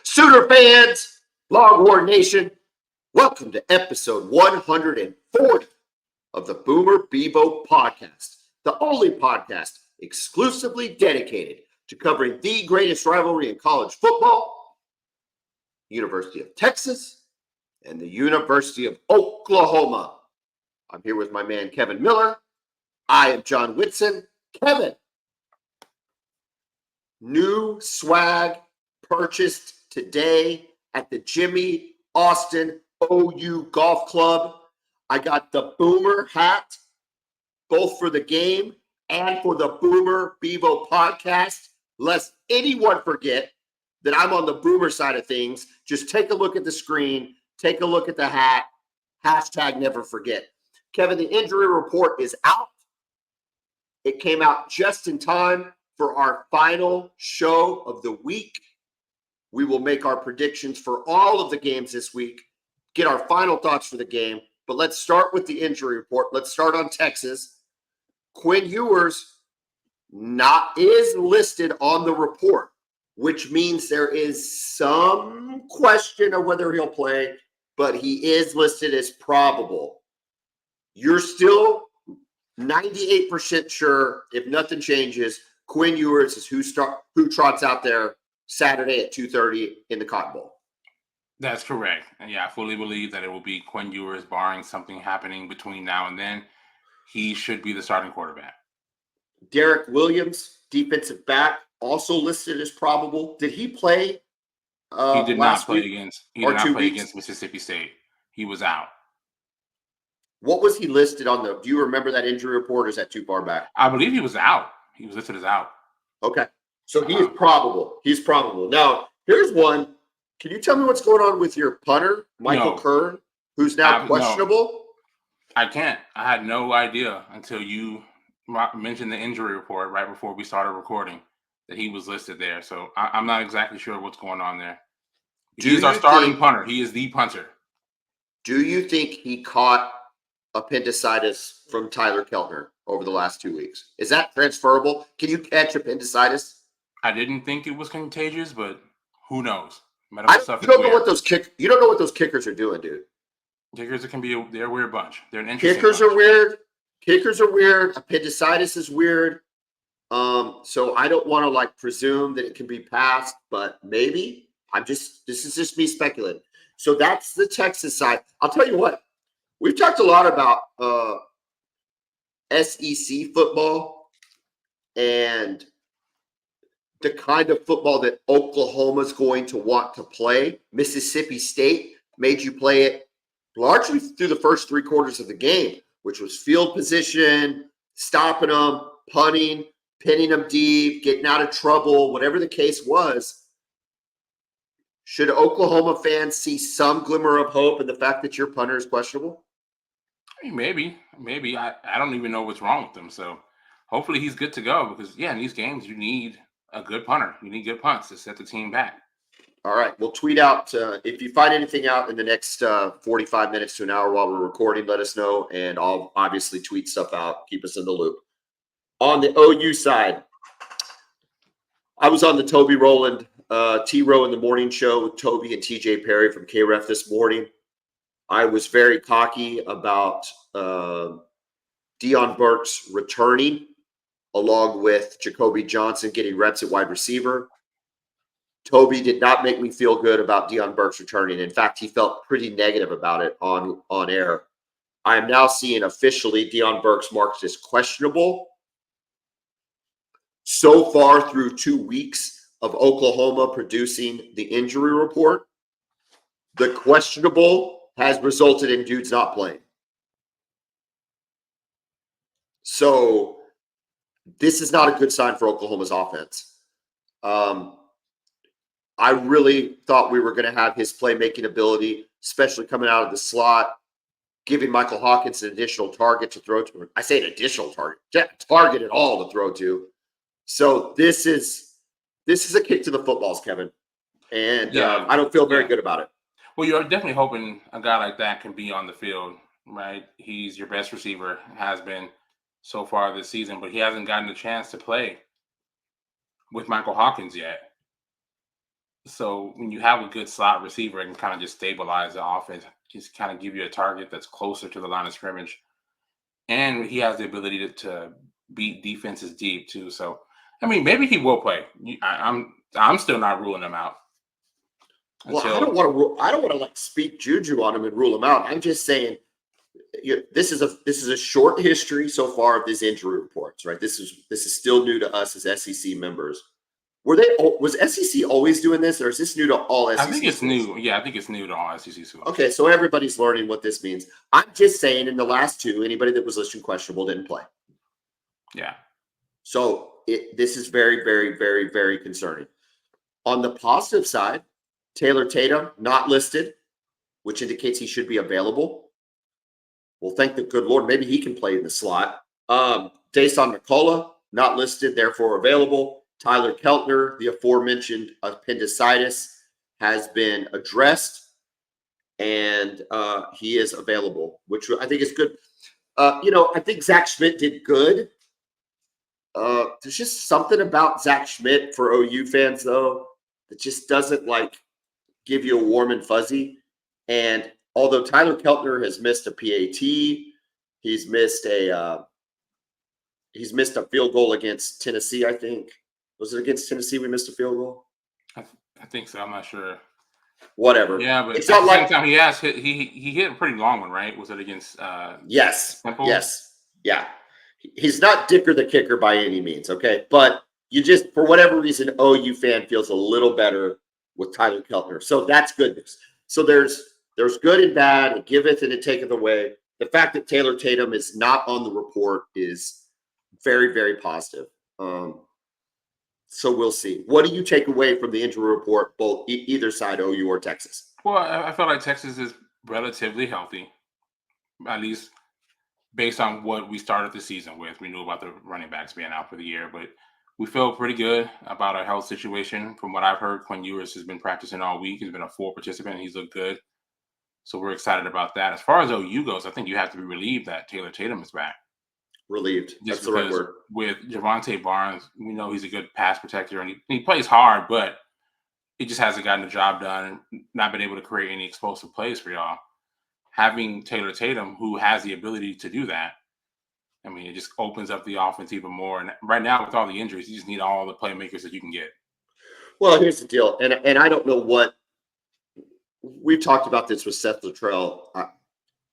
Sooner fans, Longhorn Nation, welcome to episode 140 of the Bevo Podcast, the only podcast exclusively dedicated to covering the greatest rivalry in college football, University of Texas, and the University of Oklahoma. I'm here with my man, Kevin Miller. I am John Whitson. Kevin, new swag purchased today at the Jimmy Austin OU Golf Club. I got the Boomer hat, both for the game and for the Bevo Podcast. Lest anyone forget that I'm on the Boomer side of things. Just take a look at the screen. Take a look at the hat. Hashtag never forget. Kevin, the injury report is out. It came out just in time for our final show of the week. We will make our predictions for all of the games this week, get our final thoughts for the game. But let's start with the injury report. Let's start on Texas. Quinn Ewers is listed on the report, which means there is some question of whether he'll play, but he is listed as probable. You're still 98% sure, if nothing changes, Quinn Ewers is who trots out there Saturday at 2:30 in the Cotton Bowl. That's correct. And yeah, I fully believe that it will be Quinn Ewers, barring something happening between now and then. He should be the starting quarterback. Derek Williams, defensive back, also listed as probable. Did he play? He did not play against Mississippi State. He was out. What was he listed on the? Do you remember that injury report? Or is that too far back? I believe he was out. He was listed as out. Okay, so he is probable. He's probable. Now, here's one. Can you tell me what's going on with your punter, Michael Kern, who's now questionable? No, I can't. I had no idea until you mentioned the injury report right before we started recording that he was listed there. So I'm not exactly sure what's going on there. He's our starting punter. He is the punter. Do you think he caught appendicitis from Tyler Keltner over the last 2 weeks? Is that transferable? Can you catch appendicitis? I didn't think it was contagious, but who knows? You don't know what those kickers are doing, dude. Kickers they're a weird bunch. They're an interesting Kickers bunch. Are weird. Kickers are weird. Appendicitis is weird. So I don't want to presume that it can be passed, but maybe. This is just me speculating. So that's the Texas side. I'll tell you what. We've talked a lot about SEC football and the kind of football that Oklahoma's going to want to play. Mississippi State made you play it largely through the first 3 quarters of the game, which was field position, stopping them, punting, pinning them deep, getting out of trouble, whatever the case was. Should Oklahoma fans see some glimmer of hope in the fact that your punter is questionable? Maybe. I don't even know what's wrong with him. So hopefully he's good to go because, in these games, you need a good punter. You need good punts to set the team back. All right. We'll tweet out. If you find anything out in the next 45 minutes to an hour while we're recording, let us know. And I'll obviously tweet stuff out. Keep us in the loop. On the OU side, I was on the Toby Rowland T-Row in the morning show with Toby and TJ Perry from KREF this morning. I was very cocky about Deion Burks returning, along with Jacoby Johnson getting reps at wide receiver. Toby did not make me feel good about Deion Burks returning. In fact, he felt pretty negative about it on air. I am now seeing officially Deion Burks marked as questionable. So far through 2 weeks of Oklahoma producing the injury report, the questionable has resulted in dudes not playing. So this is not a good sign for Oklahoma's offense. I really thought we were going to have his playmaking ability, especially coming out of the slot, giving Michael Hawkins an additional target to throw to. I say an additional target at all to throw to. So this is a kick to the footballs, Kevin, and I don't feel very good about it. Well, you're definitely hoping a guy like that can be on the field, right? He's your best receiver, has been so far this season, but he hasn't gotten a chance to play with Michael Hawkins yet. So when you have a good slot receiver, it can kind of just stabilize the offense, just kind of give you a target that's closer to the line of scrimmage. And he has the ability to beat defenses deep too. So I mean, maybe he will play. I'm still not ruling him out Well, I don't until want to. I don't want to like speak juju on him and rule him out. I'm just saying, this is a short history so far of these injury reports, right? This is still new to us as SEC members. Was SEC always doing this, or is this new to all SEC? I think it's schools? new. Yeah, I think it's new to all SEC schools. Okay, so everybody's learning what this means. I'm just saying, in the last two, anybody that was listed questionable didn't play. Yeah. So this is very, very, very, very concerning. On the positive side, Taylor Tatum not listed, which indicates he should be available. Well, thank the good Lord, maybe he can play in the slot. Dason McCullough not listed, therefore available. Tyler Keltner, the aforementioned appendicitis, has been addressed, and he is available, which I think is good. I think Zach Schmidt did good. There's just something about Zach Schmidt for OU fans, though, that just doesn't like give you a warm and fuzzy. And although Tyler Keltner has missed a PAT, he's missed a field goal against Tennessee, I think. Was it against Tennessee we missed a field goal? I think so. I'm not sure. Whatever. Yeah, but it's at not the same like time, he hit a pretty long one, right? Was it against yes, Temple? yes, yeah. He's not Dicker the kicker by any means, okay? But you just, for whatever reason, OU fan feels a little better with Tyler Keltner. So that's good news. So there's good and bad. It giveth and it taketh away. The fact that Taylor Tatum is not on the report is very, very positive. So we'll see. What do you take away from the injury report, both either side, OU or Texas? Well, I feel like Texas is relatively healthy, at least based on what we started the season with. We knew about the running backs being out for the year, but we feel pretty good about our health situation. From what I've heard, Quinn Ewers has been practicing all week. He's been a full participant, and he's looked good. So we're excited about that. As far as OU goes, I think you have to be relieved that Taylor Tatum is back. Relieved. That's the right word. With Javonte Barnes, we know he's a good pass protector, and he plays hard, but he just hasn't gotten the job done and not been able to create any explosive plays for y'all. Having Taylor Tatum, who has the ability to do that, I mean, it just opens up the offense even more. And right now, with all the injuries, you just need all the playmakers that you can get. Well, here's the deal, and I don't know what we've talked about this with Seth Luttrell.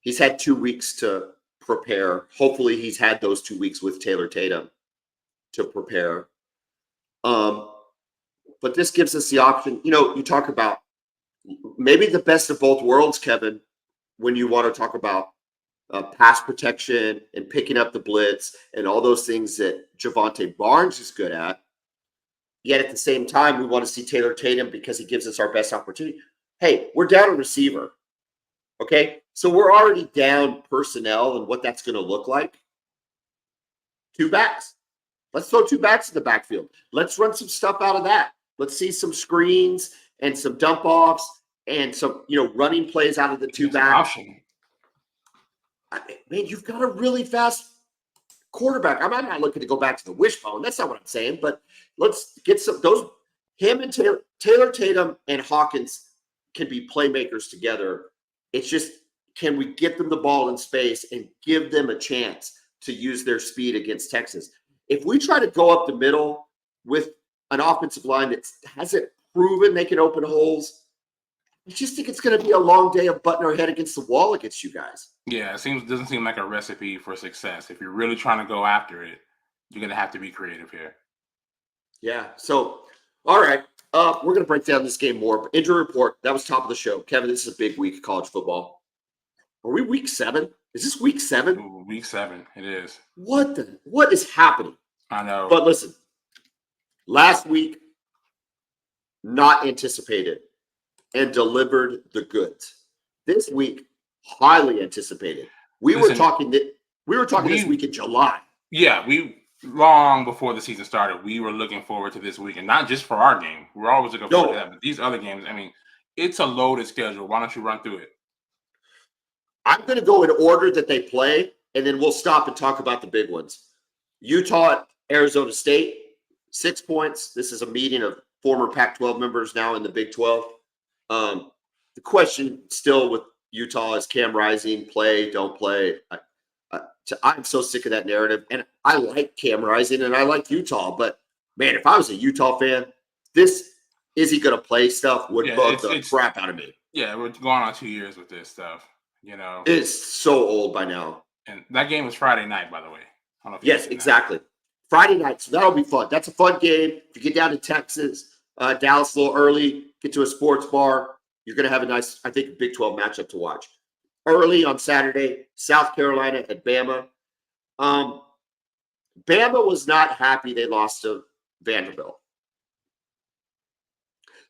He's had 2 weeks to prepare. Hopefully, he's had those 2 weeks with Taylor Tatum to prepare. But this gives us the option. You talk about maybe the best of both worlds, Kevin, when you want to talk about pass protection and picking up the blitz and all those things that Javonte Barnes is good at. Yet at the same time, we want to see Taylor Tatum because he gives us our best opportunity. Hey, we're down a receiver. Okay, so we're already down personnel and what that's going to look like. 2 backs. Let's throw 2 backs in the backfield. Let's run some stuff out of that. Let's see some screens and some dump offs and some, running plays out of the 2 backs. Man, you've got a really fast quarterback. I'm not looking to go back to the wishbone. That's not what I'm saying. But let's get him and Taylor Tatum and Hawkins can be playmakers together. It's just, can we get them the ball in space and give them a chance to use their speed against Texas? If we try to go up the middle with an offensive line that hasn't proven they can open holes, I just think it's going to be a long day of butting our head against the wall against you guys. Yeah, doesn't seem like a recipe for success. If you're really trying to go after it, you're going to have to be creative here. Yeah. So, all right. We're going to break down this game more. But injury report, that was top of the show. Kevin, this is a big week of college football. Are we week 7? Is this week 7? Ooh, week 7, it is. What is happening? I know. But listen, last week, not anticipated and delivered the goods. This week, highly anticipated. We were talking this week in July. Yeah, long before the season started, we were looking forward to this week, and not just for our game. We're always looking forward to that, but these other games, I mean, it's a loaded schedule. Why don't you run through it? I'm going to go in order that they play, and then we'll stop and talk about the big ones. Utah at Arizona State, 6 points. This is a meeting of former Pac-12 members now in the Big 12. The question still with Utah is Cam Rising play, don't play. I'm so sick of that narrative. And I like Cam Rising and I like Utah. But, man, if I was a Utah fan, this is he going to play stuff would bug the crap out of me. Yeah, we're going on 2 years with this stuff, It's so old by now. And that game was Friday night, by the way. I don't know if yes, exactly. Friday night, so that'll be fun. That's a fun game. If you get down to Texas, Dallas a little early, get to a sports bar, you're going to have a nice, I think, Big 12 matchup to watch. Early on Saturday, South Carolina at Bama. Bama was not happy they lost to Vanderbilt.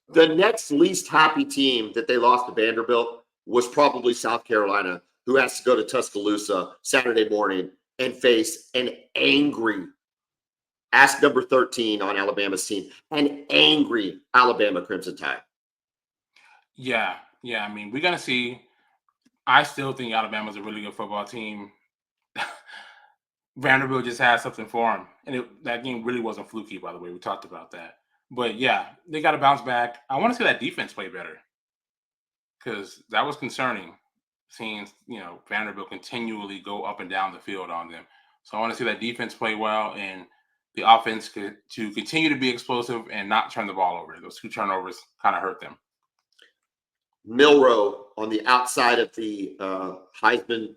The next least happy team that they lost to Vanderbilt was probably South Carolina, who has to go to Tuscaloosa Saturday morning and face an angry, ask number 13 on Alabama's team, an angry Alabama Crimson Tide. Yeah. I mean, we're going to see. I still think Alabama's a really good football team. Vanderbilt just had something for them. And that game really wasn't fluky, by the way. We talked about that. But, yeah, they got to bounce back. I want to see that defense play better because that was concerning, seeing, Vanderbilt continually go up and down the field on them. So I want to see that defense play well and the offense to continue to be explosive and not turn the ball over. Those 2 turnovers kind of hurt them. Milroe on the outside of the Heisman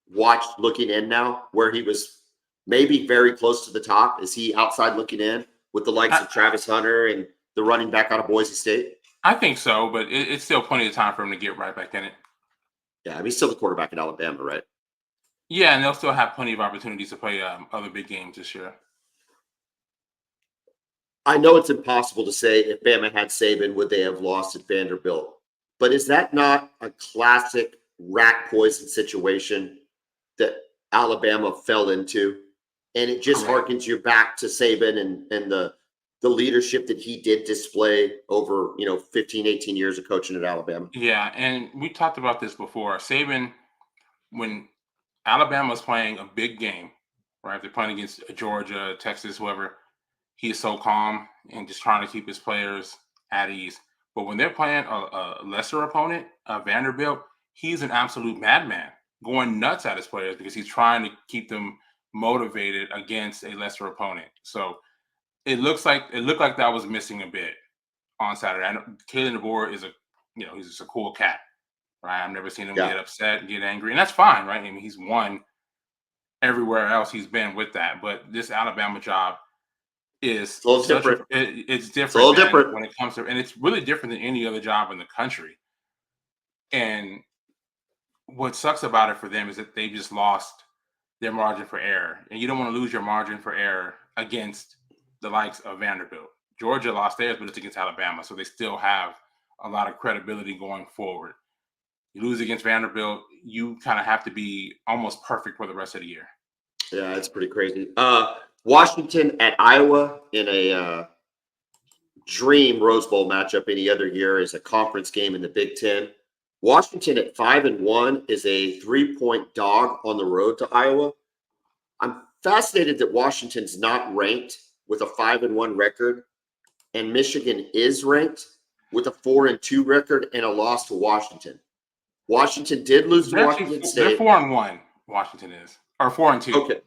watch looking in now, where he was maybe very close to the top. Is he outside looking in with the likes of Travis Hunter and the running back out of Boise State? I think so, but it's still plenty of time for him to get right back in it. Yeah, I mean, he's still the quarterback in Alabama, right? Yeah, and they'll still have plenty of opportunities to play other big games this year. I know it's impossible to say if Bama had Saban, would they have lost at Vanderbilt? But is that not a classic rat poison situation that Alabama fell into? And it just harkens you back to Saban and the leadership that he did display over, 15, 18 years of coaching at Alabama. Yeah, and we talked about this before. Saban, when Alabama's playing a big game, right? They're playing against Georgia, Texas, whoever. He is so calm and just trying to keep his players at ease. But when they're playing a lesser opponent, Vanderbilt, he's an absolute madman, going nuts at his players because he's trying to keep them motivated against a lesser opponent. So it looked like that was missing a bit on Saturday. I know Kalen DeBoer is he's just a cool cat, right? I've never seen him get upset and get angry, and that's fine, right? I mean, he's won everywhere else he's been with that, but this Alabama job is a little different. It's different. It's a little different when it comes to, and it's really different than any other job in the country. And what sucks about it for them is that they just lost their margin for error, and you don't want to lose your margin for error against the likes of Vanderbilt. Georgia lost theirs, but it's against Alabama, so they still have a lot of credibility going forward. You lose against Vanderbilt, you kind of have to be almost perfect for the rest of the year. Yeah, it's pretty crazy. Washington at Iowa in a dream Rose Bowl matchup any other year is a conference game in the Big Ten. Washington at 5-1 is a 3-point dog on the road to Iowa. I'm fascinated that Washington's not ranked with a 5-1 record, and Michigan is ranked with a 4-2 record and a loss to Washington. Washington did lose to Washington State. They're 4-1. Washington is, or 4-2. Okay.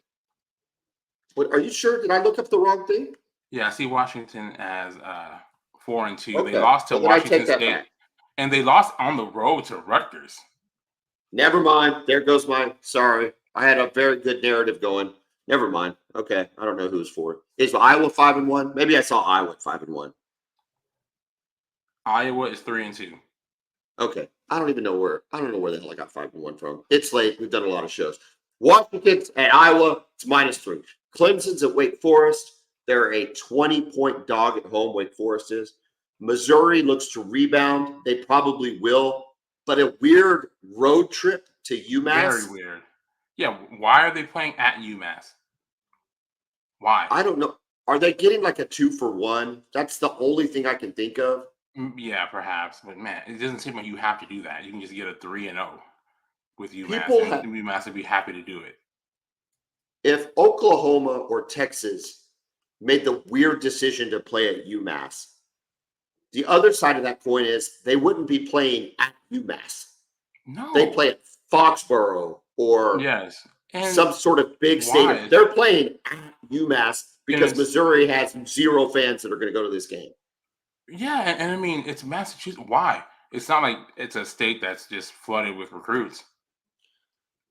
But are you sure? Did I look up the wrong thing? Yeah, I see Washington as 4-2. Okay. They lost to Washington State, back. And they lost on the road to Rutgers. Never mind. There goes mine. Sorry, I had a very good narrative going. Never mind. Okay, I don't know who's for. Is Iowa 5-1? Maybe I saw Iowa 5-1. Iowa is 3-2. Okay, I don't know where the hell I got 5-1 from. It's late. We've done a lot of shows. Washington's at Iowa. It's -3. Clemson's at Wake Forest. They're a 20-point dog at home. Wake Forest is. Missouri looks to rebound. They probably will, but a weird road trip to UMass. Very weird. Yeah, why are they playing at UMass? Why? I don't know. Are they getting like a 2-for-1? That's the only thing I can think of. Yeah, perhaps. But, man, it doesn't seem like you have to do that. You can just get a 3-0 with UMass. UMass would be happy to do it. If Oklahoma or Texas made the weird decision to play at UMass. The other side of that coin is they wouldn't be playing at UMass. No. They play at Foxborough or Yes. And some sort of big stadium. why? They're playing at UMass because it's- Missouri has 0 fans that are going to go to this game. Yeah, and I mean it's Massachusetts. Why? It's not like it's a state that's just flooded with recruits.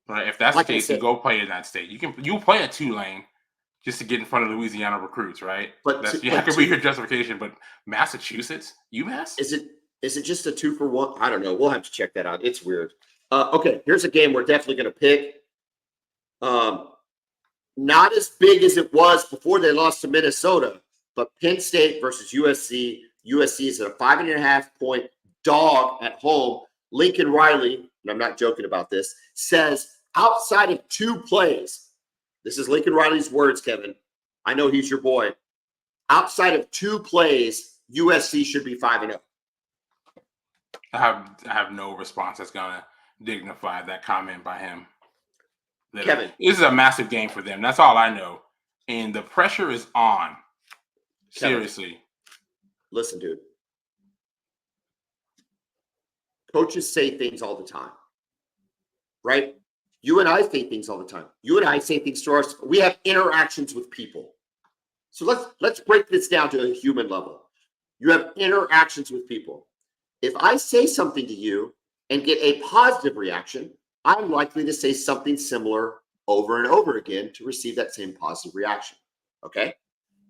Right? If that's Like the I case, said- you go play in that state. You play at Tulane just to get in front of Louisiana recruits, right? But That's to- that but could to- be your justification. But Massachusetts, UMass? Is it just a 2-for-1? I don't know. We'll have to check that out. It's weird. Okay, here's a game we're definitely going to pick. Not as big as it was before they lost to Minnesota, but Penn State versus USC. USC is a 5.5-point dog at home. Lincoln Riley, and I'm not joking about this, says outside of 2 plays, this is Lincoln Riley's words, Kevin. I know he's your boy. Outside of 2 plays, USC should be 5-0. I have no response that's gonna dignify that comment by him. Kevin. This is a massive game for them. That's all I know. And the pressure is on. Kevin. Seriously. Listen, dude. Coaches say things all the time, right? You and I say things all the time. You and I say things to us. We have interactions with people. So let's break this down to a human level. You have interactions with people. If I say something to you and get a positive reaction, I'm likely to say something similar over and over again to receive that same positive reaction. Okay?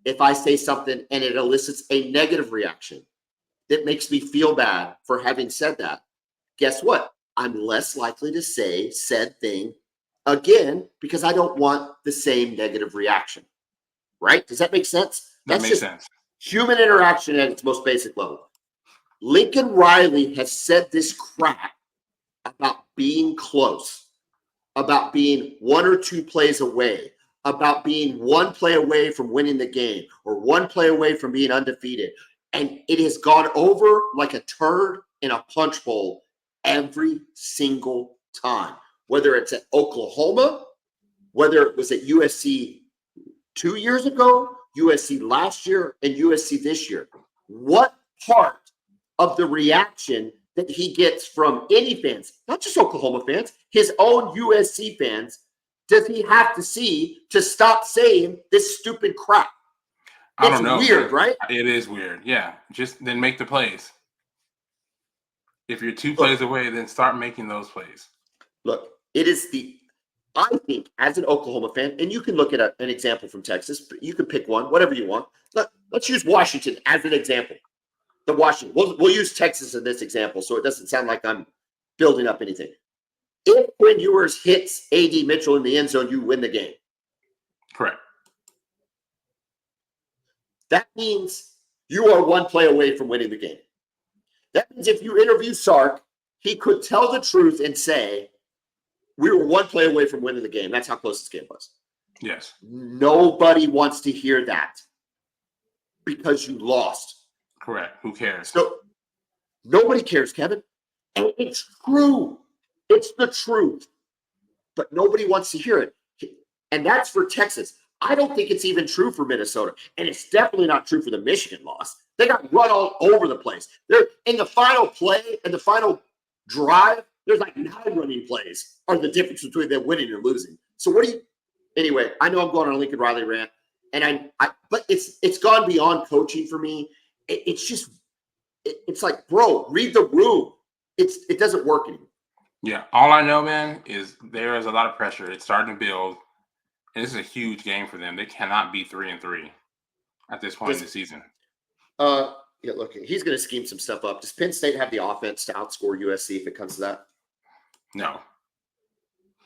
If I say something and it elicits a negative reaction that makes me feel bad for having said that, guess what? I'm less likely to say said thing again because I don't want the same negative reaction. Right? Does that make sense? That makes sense. Human interaction at its most basic level. Lincoln Riley has said this crap about being close, about being 1 or 2 plays away, about being 1 play away from winning the game or 1 play away from being undefeated. And it has gone over like a turd in a punch bowl every single time, whether it's at Oklahoma, whether it was at USC 2 years ago, USC last year, and USC this year. What part of the reaction that he gets from any fans, not just Oklahoma fans, his own USC fans, does he have to see to stop saying this stupid crap? I don't know. Weird, man. right? It is weird. Yeah. Just then make the plays. If you're 2 plays away, then start making those plays. Look, I think as an Oklahoma fan, and you can look at an example from Texas, but you can pick one, whatever you want. Let's use Washington as an example. The Washington, we'll use Texas in this example, so it doesn't sound like I'm building up anything. If Quinn Ewers hits A.D. Mitchell in the end zone, you win the game. Correct. That means you are 1 play away from winning the game. That means if you interview Sark, he could tell the truth and say, we were 1 play away from winning the game. That's how close this game was. Yes. Nobody wants to hear that because you lost. Correct. Who cares? So nobody cares, Kevin. And it's true. It's the truth. But nobody wants to hear it. And that's for Texas. I don't think it's even true for Minnesota. And it's definitely not true for the Michigan loss. They got run all over the place. They're in the final play and the final drive. There's like 9 running plays are the difference between them winning and losing. So anyway, I know I'm going on a Lincoln Riley rant, and but it's gone beyond coaching for me. It's like, bro, read the room. It doesn't work anymore. Yeah. All I know, man, is there is a lot of pressure. It's starting to build. And this is a huge game for them. They cannot be 3-3 at this point in the season. Yeah, look, he's going to scheme some stuff up. Does Penn State have the offense to outscore USC if it comes to that? No.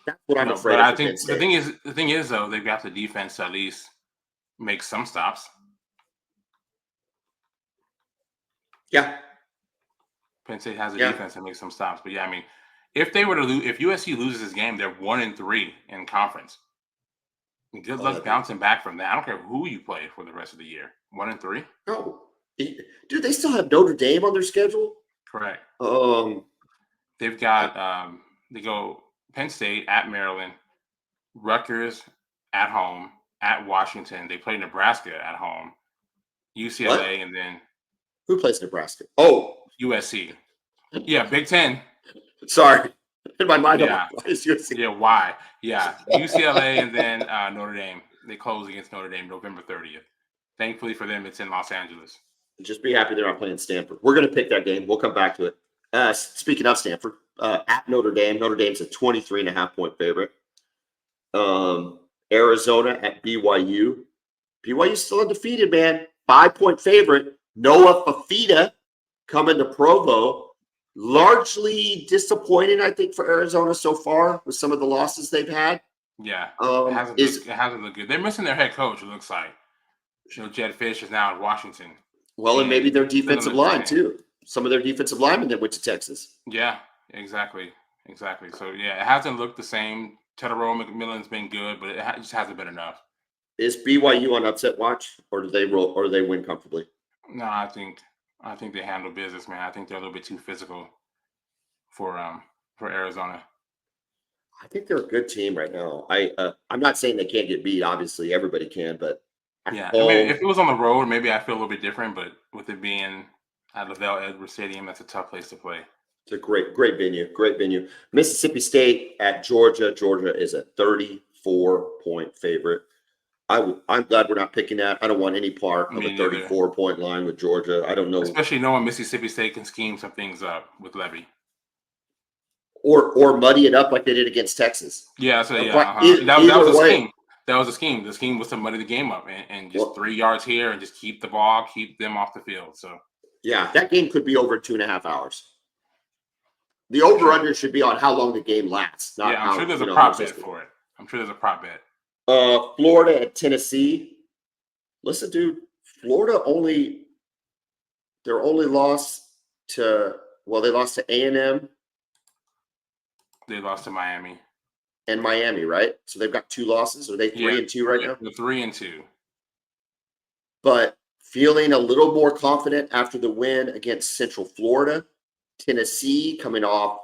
That's what I'm afraid but of. I think the thing is though, they've got the defense to at least make some stops. Yeah. Penn State has a defense to make some stops. But yeah, I mean, if they were to lose, if USC loses this game, they're 1-3 in conference. Good luck bouncing back from that. I don't care who you play for the rest of the year. 1-3. No, dude, they still have Notre Dame on their schedule. Correct. They've got they go Penn State at Maryland, Rutgers at home, at Washington. They play Nebraska at home, What? UCLA, and then Who plays Nebraska? Oh, USC. Yeah, Big Ten. sorry. In my mind, I'm Yeah, like, why is USC? yeah. Why? Yeah, UCLA and then Notre Dame. They close against Notre Dame November 30th. Thankfully for them, it's in Los Angeles. Just be happy they're not playing Stanford. We're going to pick that game. We'll come back to it. Speaking of Stanford, at Notre Dame, Notre Dame's a 23.5-point favorite. Arizona at BYU. BYU's still undefeated, man. 5-point favorite. Noah Fafita coming to Provo. Largely disappointing, I think, for Arizona so far with some of the losses they've had. Yeah, Is it hasn't looked good. They're missing their head coach. It looks like Jed Fish is now in Washington. well, and maybe their It doesn't defensive look the line same. too. Some of their defensive linemen that went to Texas. Yeah, exactly. So yeah, it hasn't looked the same. Tedero McMillan's been good, but it just hasn't been enough. Is BYU on upset watch, or do they roll, or do they win comfortably? No, I think they handle business, man. I think they're a little bit too physical for Arizona. I think they're a good team right now. I'm not saying they can't get beat. Obviously, everybody can, but at Yeah, I mean, home, if it was on the road, maybe I feel a little bit different. But with it being at LaVell Edwards Stadium, that's a tough place to play. it's a great venue. Great venue. Mississippi State at Georgia. Georgia is a 34-point favorite. I'm glad we're not picking that. I don't want any part of a Me neither. 34-point line with Georgia. I don't know, Especially knowing Mississippi State can scheme some things up with Levy. or muddy it up like they did against Texas. Yeah, so yeah, But that either was a way, scheme. That was a scheme. The scheme was to muddy the game up and just Well- 3 yards here and just keep the ball, keep them off the field. So yeah, that game could be over 2.5 hours. The over/under should be on how long the game lasts. Not yeah, I'm how, sure there's you a know, prop how bet successful. for it. I'm sure there's a prop bet. Florida at Tennessee. Listen, dude, Florida they're only lost to, well, they lost to A&M They lost to Miami. and Miami, right? So they've got 2 losses. Are they 3-2 right now? They're 3-2. But feeling a little more confident after the win against Central Florida. Tennessee coming off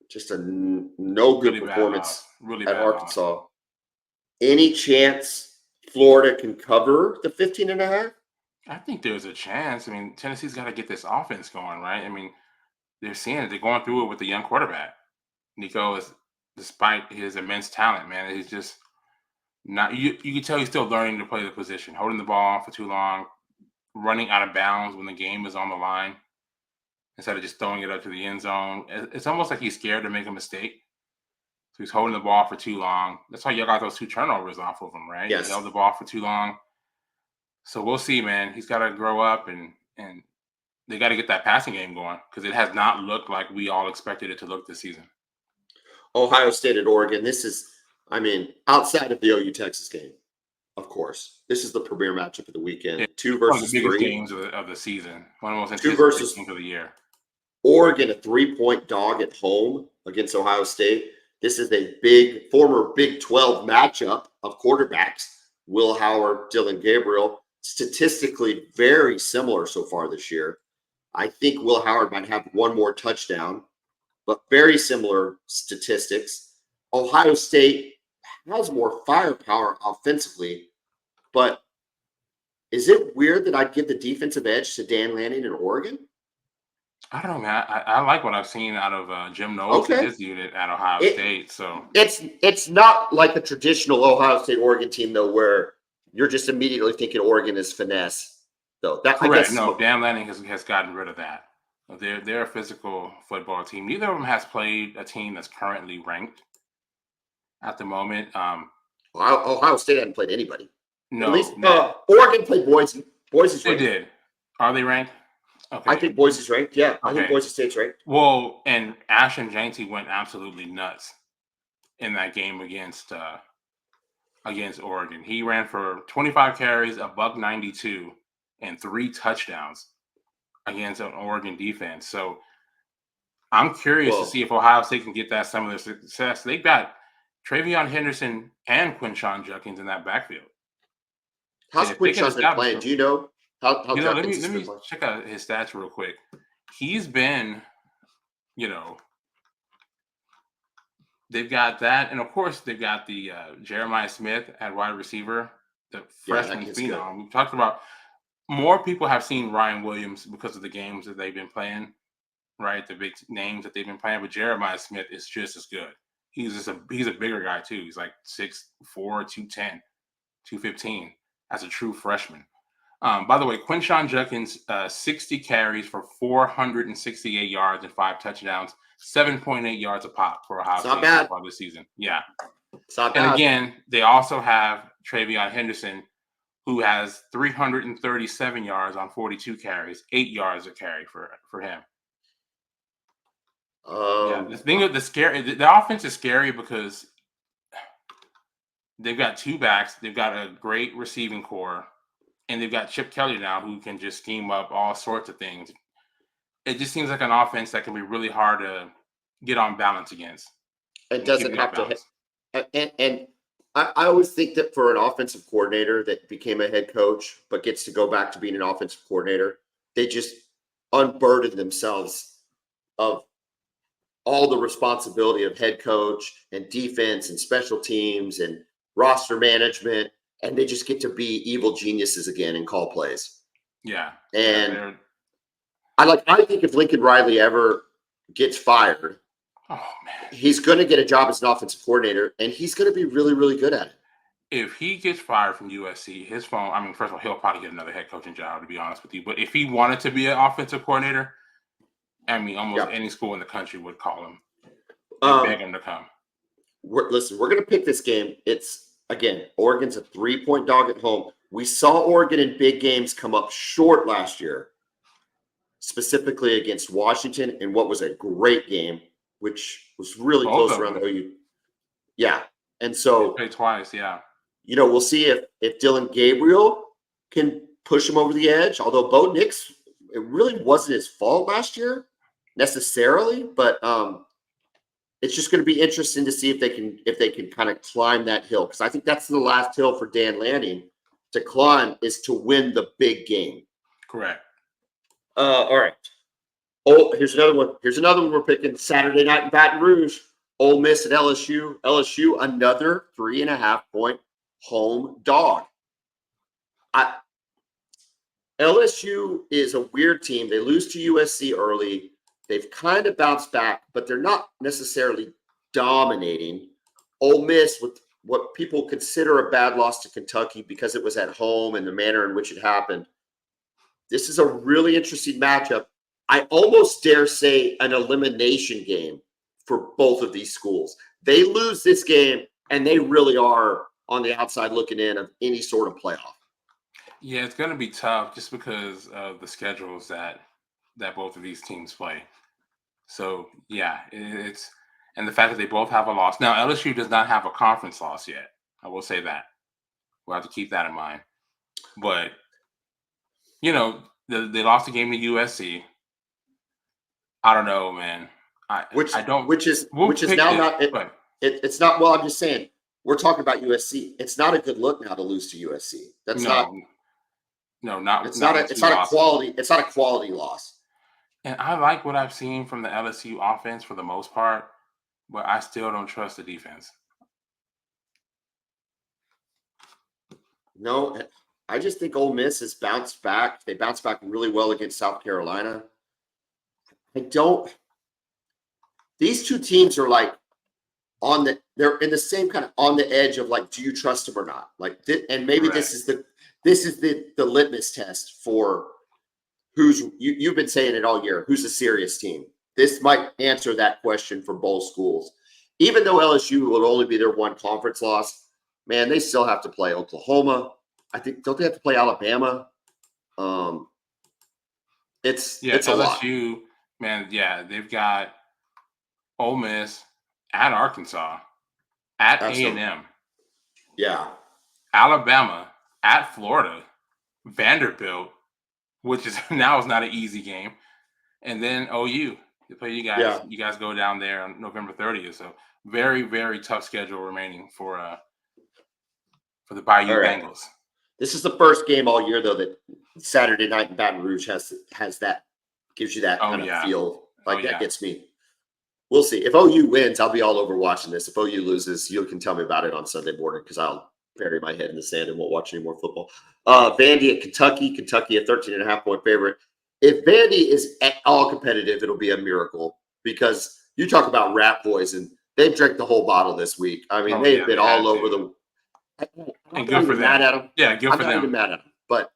just a no good Really bad performance loss. Really at bad loss. Arkansas. Any chance Florida can cover the 15.5? I think there's a chance. I mean, Tennessee's got to get this offense going, right? I mean, they're seeing it. They're going through it with the young quarterback. Nico is, despite his immense talent, man, he's just not. You can tell he's still learning to play the position, holding the ball for too long, running out of bounds when the game is on the line, instead of just throwing it up to the end zone. It's almost like he's scared to make a mistake. So he's holding the ball for too long. That's why you got those 2 turnovers off of him, right? Yes. He held the ball for too long. So we'll see, man. He's got to grow up and they got to get that passing game going because it has not looked like we all expected it to look this season. Ohio State at Oregon. This is, I mean, outside of the OU Texas game, of course, this is the premier matchup of the weekend. Yeah, 2 One of the versus biggest 3. games of the season. One of the most 2 anticipated versus games of the year. Oregon, a 3-point dog at home against Ohio State. This is a big former Big 12 matchup of quarterbacks. Will Howard, Dylan Gabriel, statistically very similar so far this year. I think Will Howard might have one more touchdown, but very similar statistics. Ohio State has more firepower offensively, but is it weird that I'd give the defensive edge to Dan Lanning in Oregon? I don't know, man. I like what I've seen out of Jim Knowles and Okay. his unit at Ohio State. So It's not like a traditional Ohio State Oregon team though, where you're just immediately thinking Oregon is finesse. Though that correct. I guess No, Dan Lanning has gotten rid of that. They're a physical football team. Neither of them has played a team that's currently ranked at the moment. Ohio State hadn't played anybody. No, At least no, Oregon played Boise. Boise's they ranked. did. Are they ranked? Okay. I think Boise's ranked. Yeah, I think Okay. Boise State's ranked. Well, and Ashton Janty went absolutely nuts in that game against Oregon. He ran for 25 carries, a $192, and 3 touchdowns against an Oregon defense. So I'm curious to see if Ohio State can get that some of their success. They've got Travion Henderson and Quinshon Judkins in that backfield. How's if they can Quinshon been establish playing? him- Do you know how You know, let Judkins has me been playing? check out his stats real quick. He's been, they've got that, and of course they've got the Jeremiah Smith at wide receiver. the Yeah, that freshman kid's good. phenom. We've talked about more people have seen Ryan Williams because of the games that they've been playing, right? The big names that they've been playing, but Jeremiah Smith is just as good. He's a bigger guy too. He's like 6'4", 210, 215 as a true freshman. By the way, Quinshon Judkins, 60 carries for 468 yards and 5 touchdowns, 7.8 yards a pop for Ohio It's not State so bad. far this season. Yeah. It's not And bad. again, they also have Travion Henderson, who has 337 yards on 42 carries, 8 yards a carry for him. Yeah, the thing with the offense is scary because they've got 2 backs, they've got a great receiving core, and they've got Chip Kelly now who can just scheme up all sorts of things. It just seems like an offense that can be really hard to get on balance against. It doesn't have to. And I always think that for an offensive coordinator that became a head coach but gets to go back to being an offensive coordinator, they just unburden themselves of all the responsibility of head coach and defense and special teams and roster management, and they just get to be evil geniuses again and call plays. Yeah. And I think if Lincoln Riley ever gets fired, oh man, he's going to get a job as an offensive coordinator, and he's going to be really, really good at it. If he gets fired from USC, his phone, I mean, first of all, he'll probably get another head coaching job, to be honest with you. But if he wanted to be an offensive coordinator, I mean, almost any school in the country would call him and beg him to come. Listen, we're going to pick this game. It's, again, Oregon's a 3-point dog at home. We saw Oregon in big games come up short last year, specifically against Washington in what was a great game, which was really close around the OU. Yeah. And so they played twice, yeah. You know, we'll see if Dylan Gabriel can push him over the edge. Although Bo Nix, it really wasn't his fault last year necessarily, but it's just going to be interesting to see if they can kind of climb that hill, because I think that's the last hill for Dan Lanning to climb, is to win the big game. Correct. All right. Oh, here's another one. Here's another one we're picking. Saturday night in Baton Rouge. Ole Miss at LSU. LSU, another 3.5-point home dog. LSU is a weird team. They lose to USC early. They've kind of bounced back, but they're not necessarily dominating. Ole Miss, with what people consider a bad loss to Kentucky because it was at home and the manner in which it happened. This is a really interesting matchup. I almost dare say an elimination game for both of these schools. They lose this game, and they really are on the outside looking in of any sort of playoff. Yeah, it's going to be tough just because of the schedules that both of these teams play. So, yeah, it's – and the fact that they both have a loss. Now, LSU does not have a conference loss yet. I will say that. We'll have to keep that in mind. But, you know, they lost a game to USC. I don't know, man. It's not. Well, I'm just saying, we're talking about USC. It's not a good look now to lose to USC. It's not a quality loss. And I like what I've seen from the LSU offense for the most part, but I still don't trust the defense. No, I just think Ole Miss has bounced back. They bounced back really well against South Carolina. These two teams are like they're in the same kind of on the edge of like, do you trust them or not? Like, and maybe this is the litmus test for you've been saying it all year, who's a serious team. This might answer that question for both schools. Even though LSU will only be their one conference loss, man, they still have to play Oklahoma. I think, don't they have to play Alabama? It's LSU, a lot. Man, yeah, they've got Ole Miss at Arkansas, at A&M. Yeah. Alabama, at Florida, Vanderbilt, which is now is not an easy game, and then OU. They play you guys. Yeah. You guys go down there on November 30th. So very, very tough schedule remaining for the Bayou Bengals. This is the first game all year, though, that Saturday night in Baton Rouge has that, gives you that kind of feel. That gets me. We'll see. If OU wins, I'll be all over watching this. If OU loses, you can tell me about it on Sunday morning because I'll bury my head in the sand and won't watch any more football. Vandy at Kentucky. Kentucky a 13.5-point favorite. If Vandy is at all competitive, it'll be a miracle because you talk about rat poison. They've drank the whole bottle this week. I mean, they've been all over the. And good for them. Mad at them. Yeah, good for them. I'm not even mad at them, but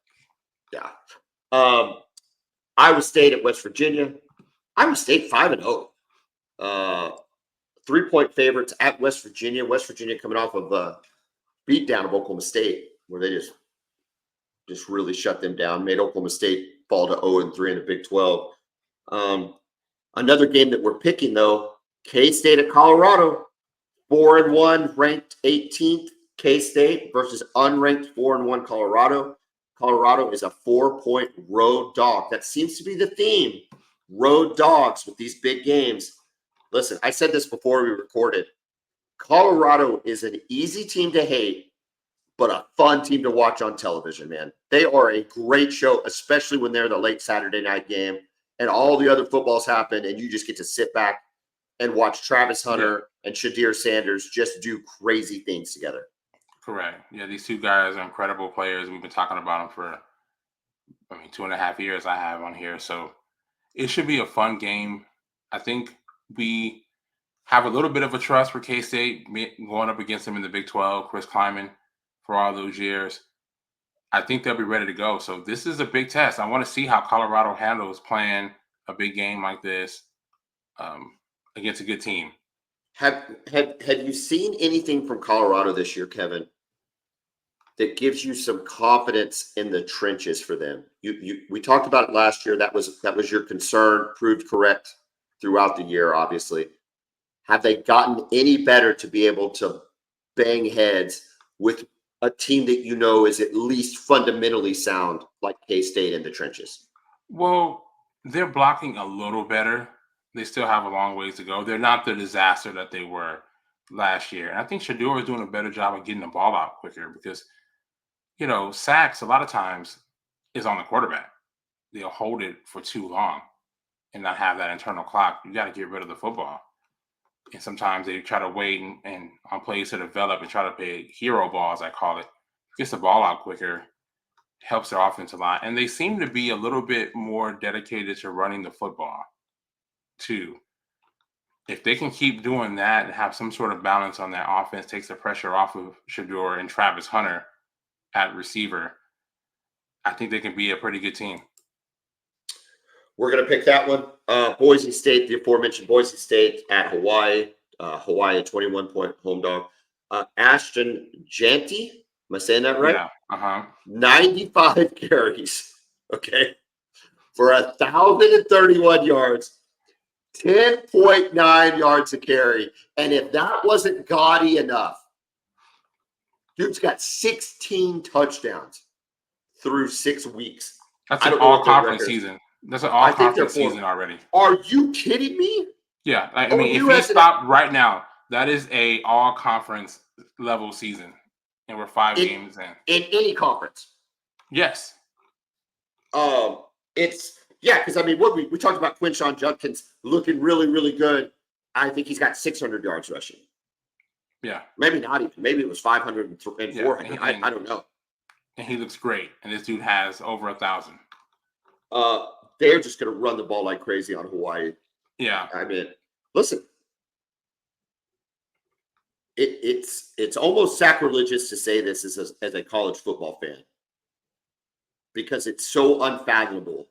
yeah. Iowa State at West Virginia. Iowa State 5-0. 3-point favorites at West Virginia. West Virginia coming off of a beatdown of Oklahoma State, where they just really shut them down, made Oklahoma State fall to 0-3 in the Big 12. Another game that we're picking, though, K-State at Colorado. 4-1, ranked 18th. K-State versus unranked 4-1 Colorado. Colorado is a 4-point road dog. That seems to be the theme. Road dogs with these big games. Listen, I said this before we recorded. Colorado is an easy team to hate, but a fun team to watch on television, man. They are a great show, especially when they're the late Saturday night game and all the other footballs happen and you just get to sit back and watch Travis Hunter and Shadir Sanders just do crazy things together. Correct. Yeah, these two guys are incredible players. We've been talking about them for, 2.5 years I have on here. So it should be a fun game. I think we have a little bit of a trust for K-State going up against them in the Big 12, Chris Kleiman, for all those years. I think they'll be ready to go. So this is a big test. I want to see how Colorado handles playing a big game like this against a good team. Have you seen anything from Colorado this year, Kevin, that gives you some confidence in the trenches for them? We talked about it last year. That was your concern, proved correct throughout the year, obviously. Have they gotten any better to be able to bang heads with a team that you know is at least fundamentally sound like K-State in the trenches? Well, they're blocking a little better. They still have a long ways to go. They're not the disaster that they were last year. And I think Shador is doing a better job of getting the ball out quicker because, sacks a lot of times is on the quarterback. They'll hold it for too long and not have that internal clock. You got to get rid of the football. And sometimes they try to wait and on plays to develop and try to play hero ball, as I call it. Gets the ball out quicker, helps their offensive line. And they seem to be a little bit more dedicated to running the football, too. If they can keep doing that and have some sort of balance on that offense, takes the pressure off of Shador and Travis Hunter at receiver, I think they can be a pretty good team. We're going to pick that one. Boise State, the aforementioned Boise State at Hawaii. Hawaii, a 21-point home dog. Ashton Janty, am I saying that right? Yeah. 95 carries, okay, for 1,031 yards, 10.9 yards a carry. And if that wasn't gaudy enough, dude's got 16 touchdowns through 6 weeks. That's an all-conference season. That's an all-conference season already. Are you kidding me? Yeah. If you stop right now, that is a all-conference level season. And we're 5 games in. In any conference. Yes. Because we talked about Quinshon Judkins looking really, really good. I think he's got 600 yards rushing. Yeah. Maybe not even. Maybe it was 500 and 400. I don't know. And he looks great. And this dude has over 1,000. They're just going to run the ball like crazy on Hawaii. Yeah. I mean, listen. It's almost sacrilegious to say this as a college football fan because it's so unfathomable.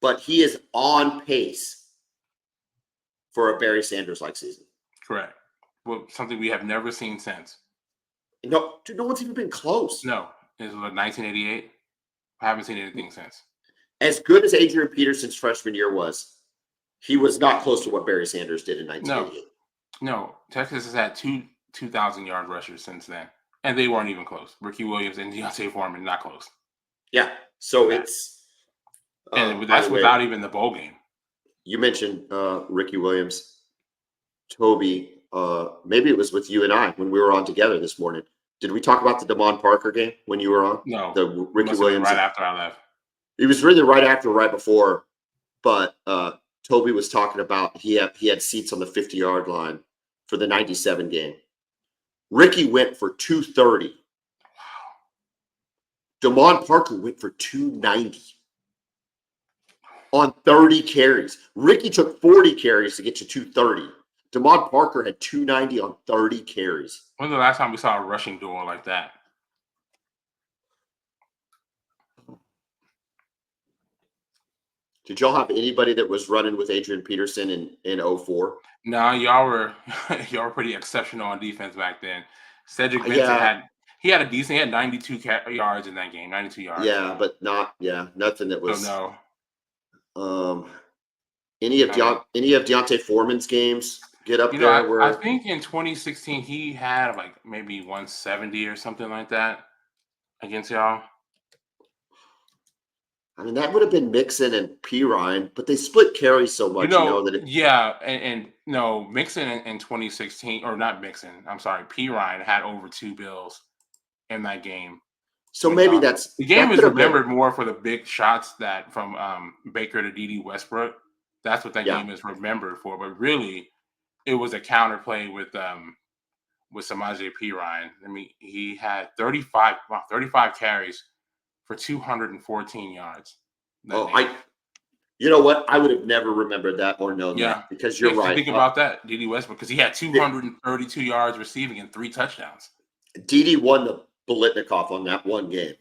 But he is on pace for a Barry Sanders-like season. Correct. Well, something we have never seen since. No one's even been close. No. It was 1988. I haven't seen anything since. As good as Adrian Peterson's freshman year was, he was not close to what Barry Sanders did in 1988. No. Texas has had 2,000-yard rushers since then, and they weren't even close. Ricky Williams and Deontay Foreman, not close. Yeah, so it's... and that's without even the bowl game. You mentioned Ricky Williams. Toby, maybe it was with you and I when we were on together this morning. Did we talk about the Damon Parker game when you were on? No. The Ricky Williams. Right after I left. It was really right after, right before. But Toby was talking about he had seats on the 50-yard line for the 97 game. Ricky went for 230 Damon Parker went for 290 on 30 carries. Ricky took 40 carries to get to 230. Damon Parker had 290 on 30 carries. When's the last time we saw a rushing duel like that? Did y'all have anybody that was running with Adrian Peterson in 04? No, y'all were pretty exceptional on defense back then. Cedric Benson Yeah. he had 92 yards in that game, 92 yards. Yeah, but nothing that was. So no. Any of Deontay Foreman's games get up there? I think in 2016 he had like maybe 170 or something like that against y'all. I mean, that would have been Mixon and P. Ryan, but they split carries so much, and no, Mixon in 2016, or not Mixon, I'm sorry, P. Ryan had over 2 bills in that game. So maybe the game is remembered more for the big shots that from Baker to D.D. Westbrook. That's what that game is remembered for. But really, it was a counterplay with Samaje P. Ryan. I mean, he had 35 carries for 214 yards. You know what? I would have never remembered that or known that because you're right. Think about that, D.D. Westbrook, because he had 232 yards receiving and 3 touchdowns. D.D. won the Biletnikoff on that one game.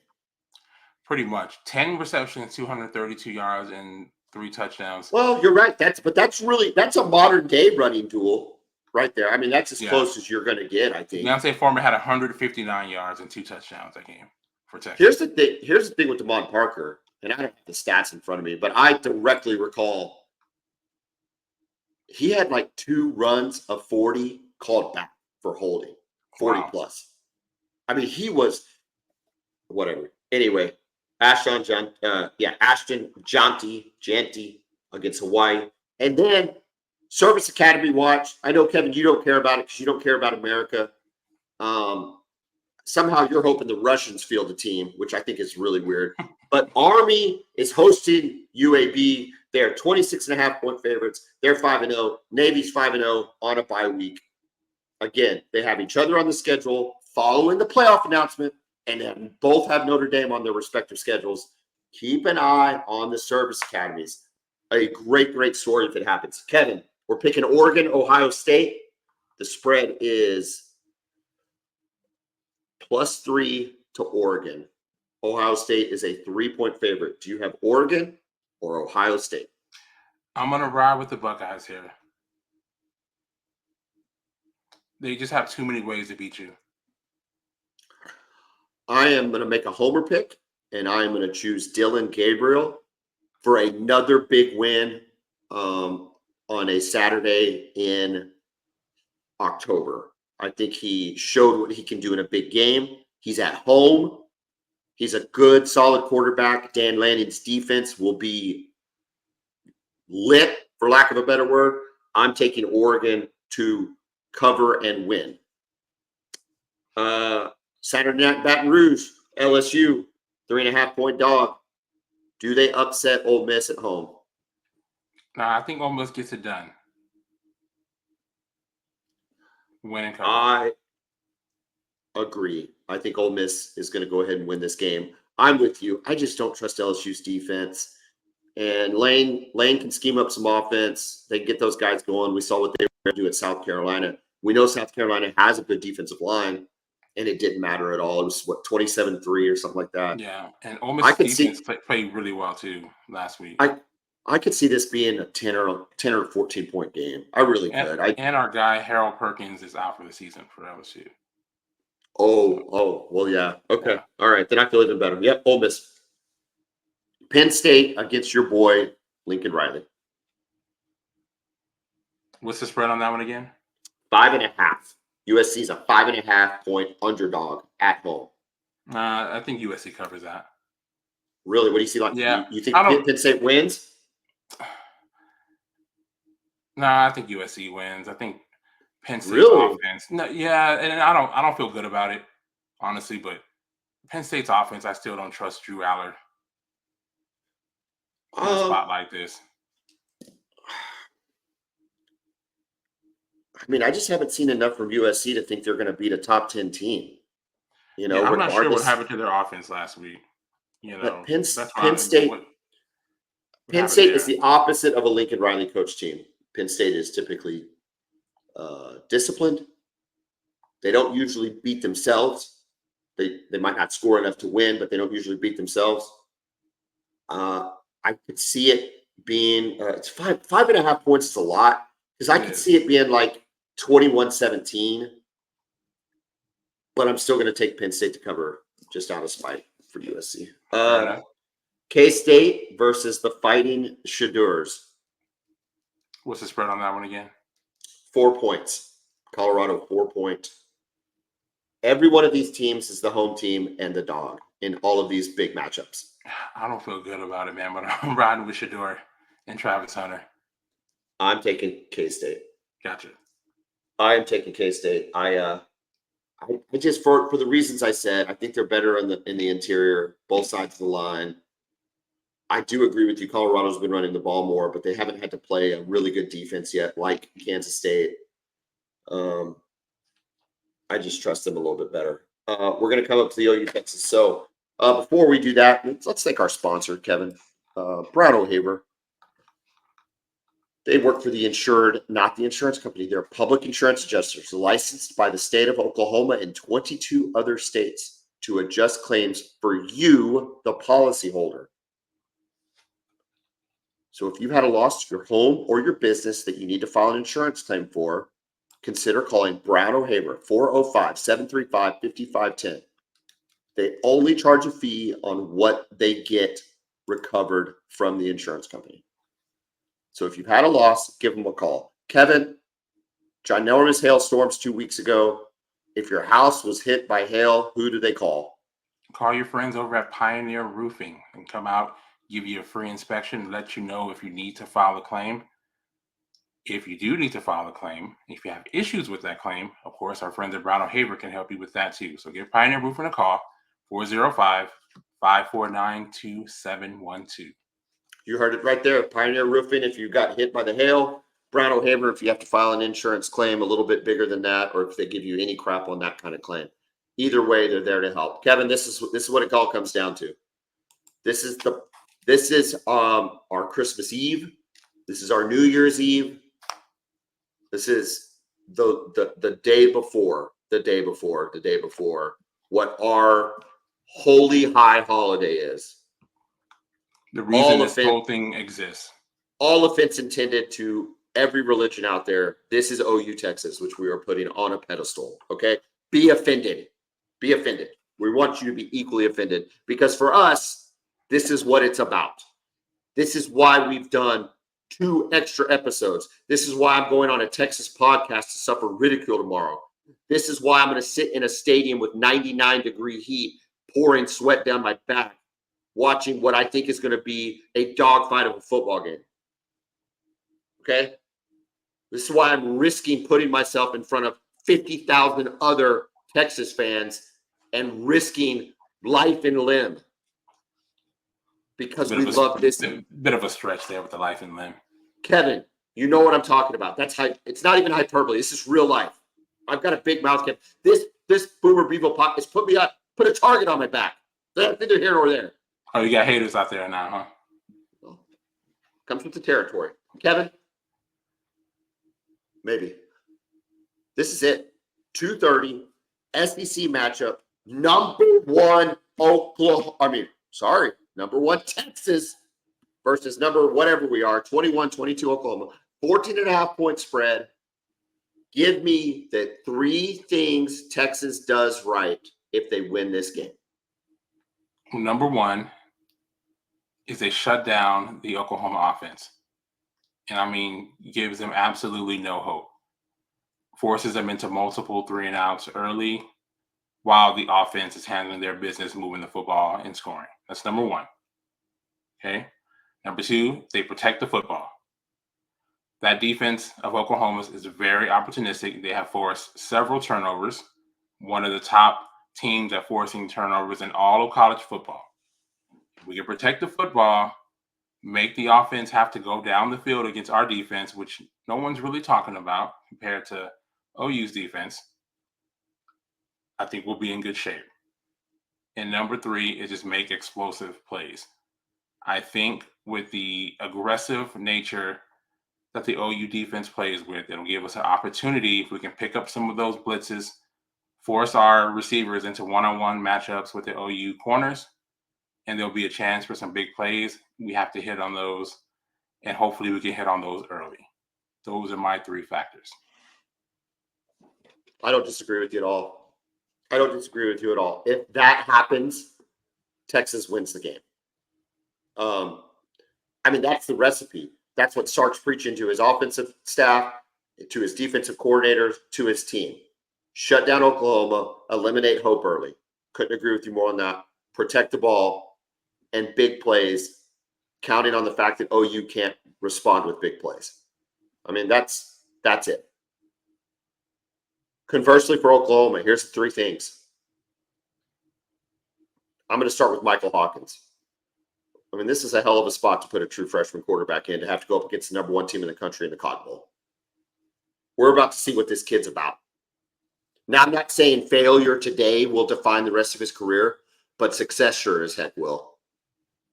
Pretty much 10 receptions, 232 yards, and 3 touchdowns. Well, you're right. That's a modern day running duel right there. I mean, that's as close as you're going to get, I think. Deontay Foreman had 159 yards and 2 touchdowns that game for Texas. Here's the thing with Damon Parker, and I don't have the stats in front of me, but I directly recall he had like 2 runs of 40 called back for holding, 40 plus. I mean, he was whatever. Anyway, Ashton Janty against Hawaii. And then Service Academy watch. I know, Kevin, you don't care about it because you don't care about America. Somehow you're hoping the Russians field a team, which I think is really weird. But Army is hosting UAB. They're 26.5-point favorites. They're 5-0. Navy's 5-0 on a bye week. Again, they have each other on the schedule following the playoff announcement, and both have Notre Dame on their respective schedules. Keep an eye on the service academies. A great story if it happens. Kevin, we're picking Oregon, Ohio State. The spread is +3 to Oregon. Ohio State is a 3-point favorite. Do you have Oregon or Ohio State? I'm going to ride with the Buckeyes here. They just have too many ways to beat you. I am going to make a homer pick, and I am going to choose Dylan Gabriel for another big win on a Saturday in October. I think he showed what he can do in a big game. He's at home. He's a good, solid quarterback. Dan Lanning's defense will be lit, for lack of a better word. I'm taking Oregon to cover and win. Saturday night, Baton Rouge, LSU, 3.5-point dog. Do they upset Ole Miss at home? Nah, I think Ole Miss gets it done. Win and cover. I agree. I think Ole Miss is going to go ahead and win this game. I'm with you. I just don't trust LSU's defense. And Lane can scheme up some offense. They can get those guys going. We saw what they were going to do at South Carolina. We know South Carolina has a good defensive line, and it didn't matter at all. It was, 27-3 or something like that. Yeah, and Ole Miss defense played really well, too, last week. I could see this being a 10 or 14-point game. I really could. And our guy, Harold Perkins, is out for the season for LSU. Oh, well, yeah. Okay. Yeah. All right. Then I feel even better. Yep, Ole Miss. Penn State against your boy, Lincoln Riley. What's the spread on that one again? 5.5. USC is a 5.5-point underdog at home. I think USC covers that. Really? What do you see? Yeah. You think Penn State wins? No, I think USC wins. I think Penn State's offense. No, yeah, and I don't feel good about it, honestly. But Penn State's offense, I still don't trust Drew Aller in a spot like this. I mean, I just haven't seen enough from USC to think they're going to beat a top 10 team. I'm not sure what happened to their offense last week. You But know, Penn, that's Penn why State what Penn happened State is there. the opposite of a Lincoln Riley coach team. Penn State is typically disciplined. They don't usually beat themselves. They might not score enough to win, but they don't usually beat themselves. I could see it being it's 5.5 points is a lot because I It could is. see it being like 21-17, but I'm still going to take Penn State to cover just out of spite for USC. Fair enough. K-State versus the Fighting Shadurs. What's the spread on that one again? 4 points. Colorado 4 point. Every one of these teams is the home team and the dog in all of these big matchups. I don't feel good about it, man, but I'm riding with Shador and Travis Hunter. I'm taking K-State. Gotcha. I am taking K-State. I just for the reasons I said, I think they're better in the interior, both sides of the line. I do agree with you. Colorado's been running the ball more, but they haven't had to play a really good defense yet, like Kansas State. I just trust them a little bit better. We're going to come up to the OU Texas. So before we do that, let's thank our sponsor, Kevin. Brad O'Haver. They work for the insured, not the insurance company. They're public insurance adjusters licensed by the state of Oklahoma and 22 other states to adjust claims for you, the policyholder. So if you've had a loss to your home or your business that you need to file an insurance claim for, consider calling Brad O'Haver, 405-735-5510. They only charge a fee on what they get recovered from the insurance company. So if you've had a loss, give them a call. Kevin, ginormous hailstorms 2 weeks ago. If your house was hit by hail, who do they call? Call your friends over at Pioneer Roofing and come out, give you a free inspection, and let you know if you need to file a claim. If you do need to file a claim, if you have issues with that claim, of course, our friends at Brown O'Haver can help you with that too. So give Pioneer Roofing a call, 405-549-2712. You heard it right there. Pioneer Roofing, if you got hit by the hail. Brown O'Haver, if you have to file an insurance claim a little bit bigger than that, or if they give you any crap on that kind of claim. Either way, they're there to help. Kevin, this is what it all comes down to. This is our Christmas Eve. This is our New Year's Eve. This is the day before what our holy high holiday is. The reason this whole thing exists. All offense intended to every religion out there. This is OU Texas, which we are putting on a pedestal. Okay? Be offended. Be offended. We want you to be equally offended because for us, this is what it's about. This is why we've done 2 extra episodes. This is why I'm going on a Texas podcast to suffer ridicule tomorrow. This is why I'm going to sit in a stadium with 99-degree heat, pouring sweat down my back, watching what I think is going to be a dogfight of a football game. Okay? This is why I'm risking putting myself in front of 50,000 other Texas fans and risking life and limb because we love this. Bit of a stretch there with the life and limb. Kevin, you know what I'm talking about. That's it's not even hyperbole. This is real life. I've got a big mouth. This Boomer Bevo Podcast put a target on my back. That's neither here nor there. Oh, you got haters out there now, huh? Well, comes with the territory. Kevin, maybe. This is it. 2:30 SEC matchup. Number 1 number 1 Texas versus number whatever we are, 21-22 Oklahoma. 14.5-point spread. Give me the 3 things Texas does right if they win this game. Number 1 is they shut down the Oklahoma offense. And I mean, gives them absolutely no hope. Forces them into multiple 3-and-outs early while the offense is handling their business, moving the football and scoring. That's number 1. Okay. Number 2, they protect the football. That defense of Oklahoma's is very opportunistic. They have forced several turnovers, one of the top teams at forcing turnovers in all of college football. We can protect the football, make the offense have to go down the field against our defense, which no one's really talking about compared to OU's defense. I think we'll be in good shape. And number 3 is just make explosive plays. I think with the aggressive nature that the OU defense plays with, it'll give us an opportunity if we can pick up some of those blitzes, force our receivers into one-on-one matchups with the OU corners, and there'll be a chance for some big plays. We have to hit on those, and hopefully we can hit on those early. Those are my 3 factors. I don't disagree with you at all. If that happens, Texas wins the game. I mean, that's the recipe. That's what Sark's preaching to his offensive staff, to his defensive coordinators, to his team. Shut down Oklahoma, eliminate hope early. Couldn't agree with you more on that. Protect the ball and big plays, counting on the fact that OU can't respond with big plays. I mean, that's it. Conversely, for Oklahoma, here's the 3 things. I'm going to start with Michael Hawkins. I mean, this is a hell of a spot to put a true freshman quarterback in, to have to go up against the number 1 team in the country in the Cotton Bowl. We're about to see what this kid's about. Now, I'm not saying failure today will define the rest of his career, but success sure as heck will.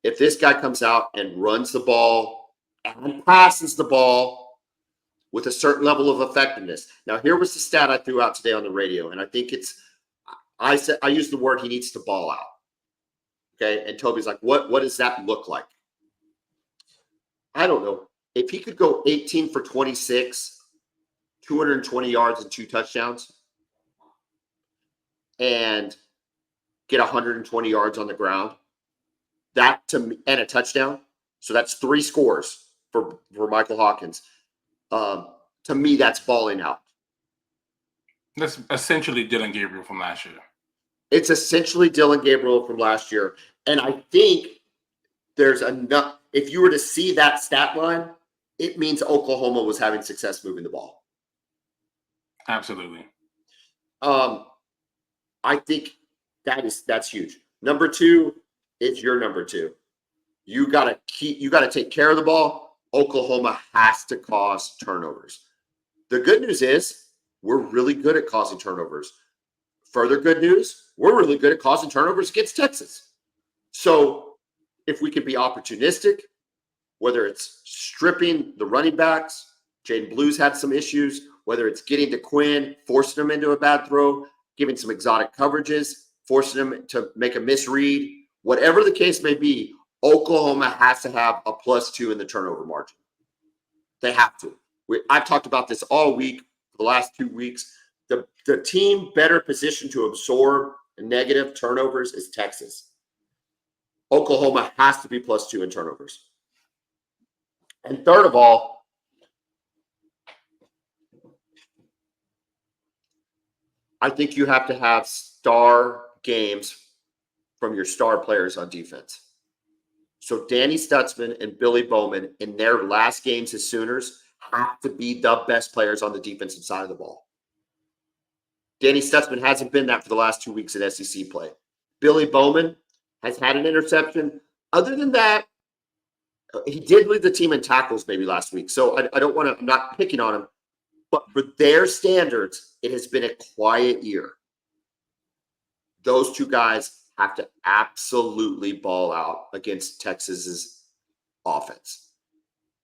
If this guy comes out and runs the ball and passes the ball with a certain level of effectiveness. Now, here was the stat I threw out today on the radio, and I think I used the word he needs to ball out. Okay, and Toby's like, what does that look like? I don't know. If he could go 18 for 26, 220 yards and 2 touchdowns, and get 120 yards on the ground, that to me, and a touchdown. So that's 3 scores for Michael Hawkins. To me, that's balling out. That's essentially Dylan Gabriel from last year. It's essentially Dylan Gabriel from last year. And I think there's enough. If you were to see that stat line, it means Oklahoma was having success moving the ball. Absolutely. I think that's huge. Number 2 is your number 2. You got to take care of the ball. Oklahoma has to cause turnovers. The good news is we're really good at causing turnovers. Further good news, we're really good at causing turnovers against Texas. So if we can be opportunistic, whether it's stripping the running backs, Jaden Blue's had some issues, whether it's getting to Quinn, forcing him into a bad throw, giving some exotic coverages, forcing him to make a misread, whatever the case may be, Oklahoma has to have a +2 in the turnover margin. They have to. I've talked about this all week, for the last 2 weeks. The team better positioned to absorb negative turnovers is Texas. Oklahoma has to be +2 in turnovers. And third of all, I think you have to have star games from your star players on defense. So Danny Stutzman and Billy Bowman in their last games as Sooners have to be the best players on the defensive side of the ball. Danny Stutzman hasn't been that for the last 2 weeks at SEC play. Billy Bowman has had an interception. Other than that, he did lead the team in tackles maybe last week. So I don't want to, I'm not picking on him. But for their standards, it has been a quiet year. Those 2 guys have to absolutely ball out against Texas's offense.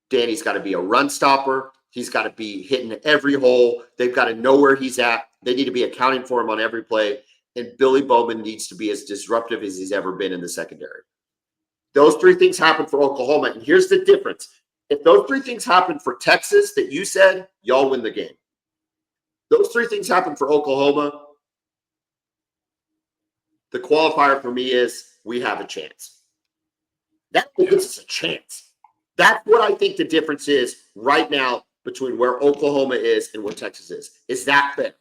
Danny's got to be a run stopper. He's got to be hitting every hole. They've got to know where he's at. They need to be accounting for him on every play. And Billy Bowman needs to be as disruptive as he's ever been in the secondary. Those 3 things happen for Oklahoma. And here's the difference. If those 3 things happen for Texas that you said, y'all win the game. Those 3 things happen for Oklahoma. The qualifier for me is we have a chance. That gives us a chance. That's what I think the difference is right now between where Oklahoma is and where Texas is. Is that fair?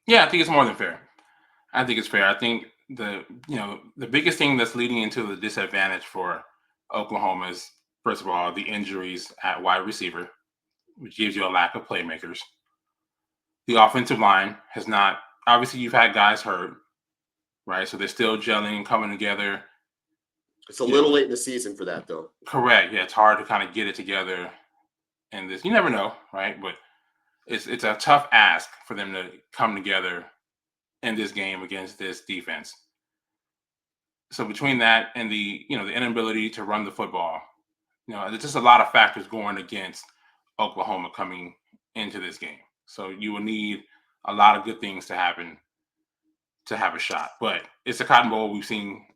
Yeah, I think it's more than fair. I think it's fair. I think the biggest thing that's leading into the disadvantage for Oklahoma is, first of all, the injuries at wide receiver, which gives you a lack of playmakers. The offensive line has not, obviously you've had guys hurt, right? So they're still gelling and coming together. It's a little late in the season for that, though. Correct. Yeah, it's hard to kind of get it together. And this, you never know, right? But it's a tough ask for them to come together in this game against this defense. So between that and the inability to run the football, there's just a lot of factors going against Oklahoma coming into this game. So you will need a lot of good things to happen to have a shot. But it's a Cotton Bowl.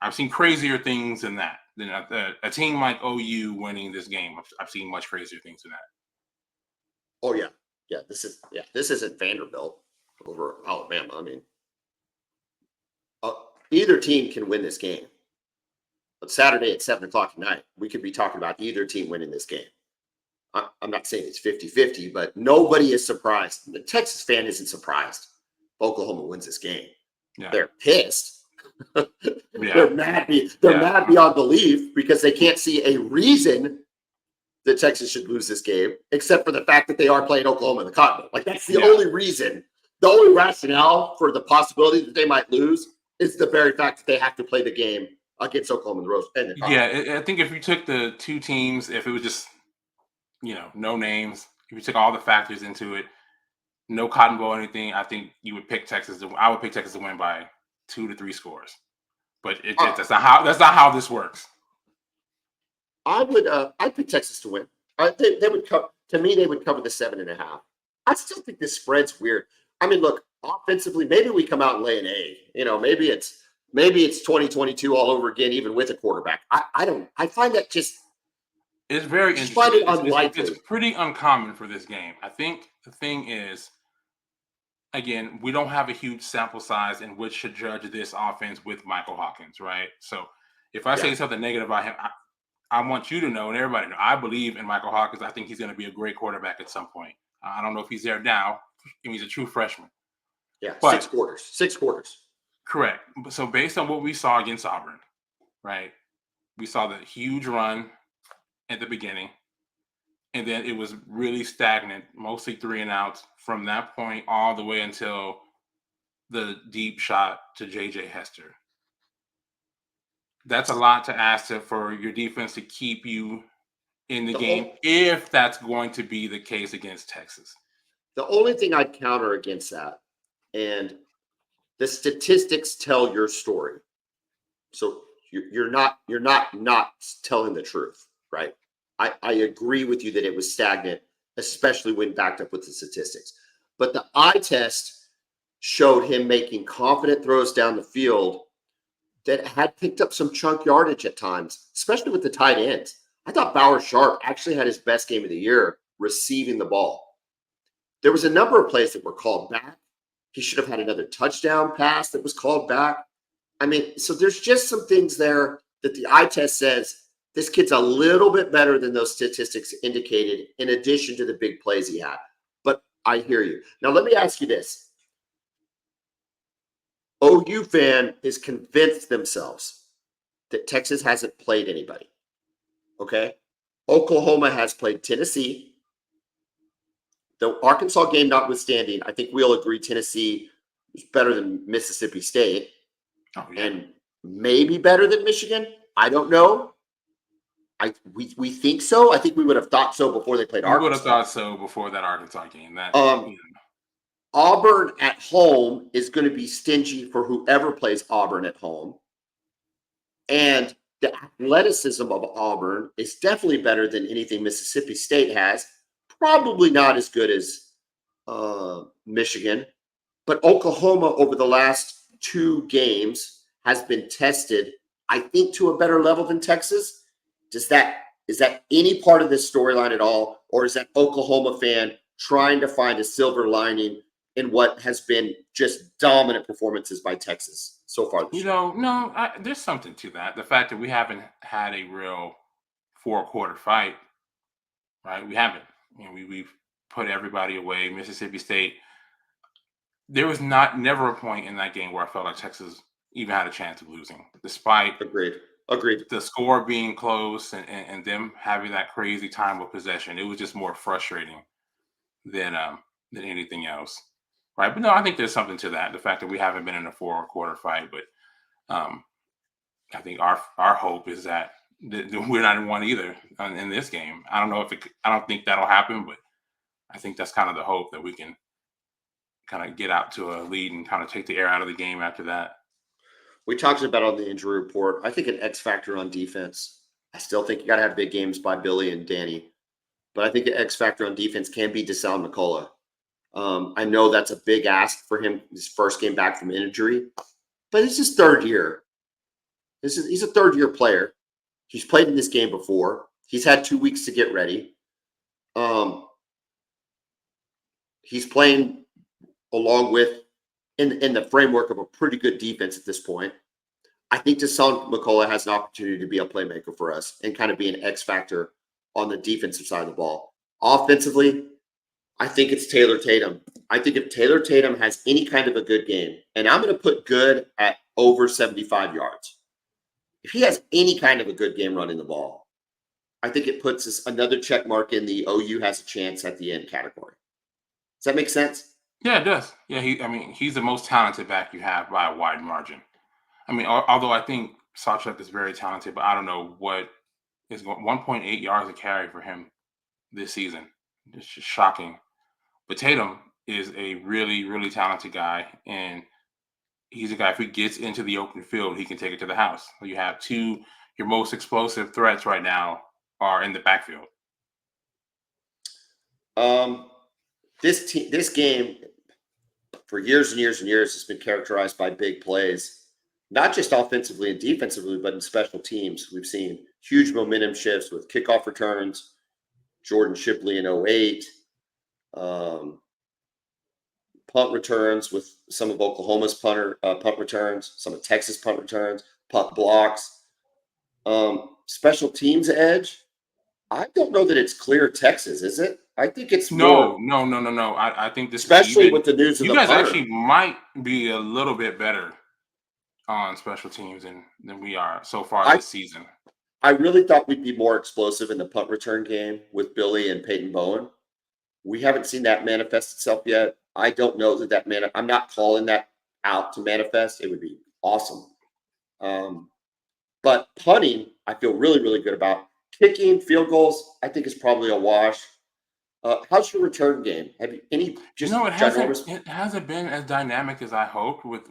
I've seen crazier things than that. Than a team like OU winning this game. I've seen much crazier things than that. Oh yeah. This isn't Vanderbilt over Alabama. I mean, either team can win this game. But Saturday at 7:00 at night, we could be talking about either team winning this game. I'm not saying it's 50-50, but nobody is surprised. The Texas fan isn't surprised if Oklahoma wins this game. Yeah. They're pissed. Yeah. They're mad beyond belief because they can't see a reason that Texas should lose this game, except for the fact that they are playing Oklahoma in the Cotton Bowl. Like, that's the only reason. The only rationale for the possibility that they might lose is the very fact that they have to play the game against Oklahoma in the Rose. I think if you took the two teams, if it was just no names, if you took all the factors into it, no Cotton Bowl or anything, I think you would pick Texas. I would pick Texas to win by 2 to 3 scores. But that's not how this works. I'd pick Texas to win. They would cover. To me, they would cover the 7.5. I still think this spread's weird. I mean, look, offensively, maybe we come out and lay an egg. Maybe it's 2022 all over again, even with a quarterback. I find that just. It's very interesting. Find it unlikely. It's pretty uncommon for this game. I think the thing is, again, we don't have a huge sample size in which to judge this offense with Michael Hawkins, right? So if I say something negative about him, I want you to know and everybody to know, I believe in Michael Hawkins. I think he's going to be a great quarterback at some point. I don't know if he's there now. He's a true freshman. Yeah, but 6 quarters. Correct. So based on what we saw against Auburn, right, we saw the huge run at the beginning, and then it was really stagnant, mostly 3 and outs from that point all the way until the deep shot to J.J. Hester. That's a lot to ask for your defense to keep you in the game if that's going to be the case against Texas. The only thing I'd counter against that, and the statistics tell your story. So you're not telling the truth, right? I agree with you that it was stagnant, especially when backed up with the statistics. But the eye test showed him making confident throws down the field that had picked up some chunk yardage at times, especially with the tight ends. I thought Bauer Sharp actually had his best game of the year receiving the ball. There was a number of plays that were called back. He should have had another touchdown pass that was called back. I mean, so there's just some things there that the eye test says this kid's a little bit better than those statistics indicated, in addition to the big plays he had. But I hear you. Now, let me ask you this. OU fan is convinced themselves that Texas hasn't played anybody. Okay? Oklahoma has played Tennessee. The Arkansas game notwithstanding, I think we'll agree Tennessee is better than Mississippi State. Oh, yeah. And maybe better than Michigan. I don't know. We think so. I think we would have thought so before they played Arkansas. We would have thought so before that Arkansas game. Auburn at home is going to be stingy for whoever plays Auburn at home. And the athleticism of Auburn is definitely better than anything Mississippi State has. Probably not as good as Michigan. But Oklahoma over the last 2 games has been tested, I think, to a better level than Texas. Is that any part of this storyline at all? Or is that Oklahoma fan trying to find a silver lining in what has been just dominant performances by Texas so far this year? There's something to that. The fact that we haven't had a real 4-quarter fight, right? We haven't. We've put everybody away. Mississippi State, there was never a point in that game where I felt like Texas even had a chance of losing, despite Agreed. The score being close and them having that crazy time of possession. It was just more frustrating than anything else, right? But no, I think there's something to that. The fact that we haven't been in a 4-quarter fight, but I think our hope is that we're not in one either in this game. I don't think that'll happen, but I think that's kind of the hope, that we can kind of get out to a lead and kind of take the air out of the game after that. we talked about on the injury report. I think an X factor on defense. I still think you got to have big games by Billy and Danny, but I think the X factor on defense can be Deshaun McCullough. I know that's a big ask for him, his first game back from injury, but it's his third year. He's a third-year player. He's played in this game before. He's had 2 weeks to get ready. He's playing along with in the framework of a pretty good defense at this point. I think Deshaun McCullough has an opportunity to be a playmaker for us and kind of be an X factor on the defensive side of the ball. Offensively, I think it's Taylor Tatum. I think if Taylor Tatum has any kind of a good game, and I'm going to put good at over 75 yards. If he has any kind of a good game running the ball, I think it puts us another check mark in the OU has a chance at the end category. Does that make sense? Yeah, it does. Yeah, he's the most talented back you have by a wide margin. I mean, although I think Sawchuk is very talented, but I don't know what is going 1.8 yards a carry for him this season. It's just shocking. But Tatum is a really, really talented guy, and he's a guy, if he gets into the open field, he can take it to the house. So you have your most explosive threats right now are in the backfield. This game for years and years and years has been characterized by big plays, not just offensively and defensively, but in special teams. We've seen huge momentum shifts with kickoff returns, Jordan Shipley in 08, punt returns with some of Oklahoma's punt returns, some of Texas punt returns, punt blocks. Special teams edge, I don't know that it's clear Texas, is it? I think it's No. more. I think this Especially with the news of you the guys punter. actually might be a little bit better on special teams than we are so far this season. I really thought we'd be more explosive in the punt return game with Billy and Peyton Bowen. We haven't seen that manifest itself yet. I don't know that I'm not calling that out to manifest. It would be awesome. But punting, I feel really, really good about. Kicking, field goals, I think is probably a wash. How's your return game? Have you any just it hasn't been as dynamic as I hoped with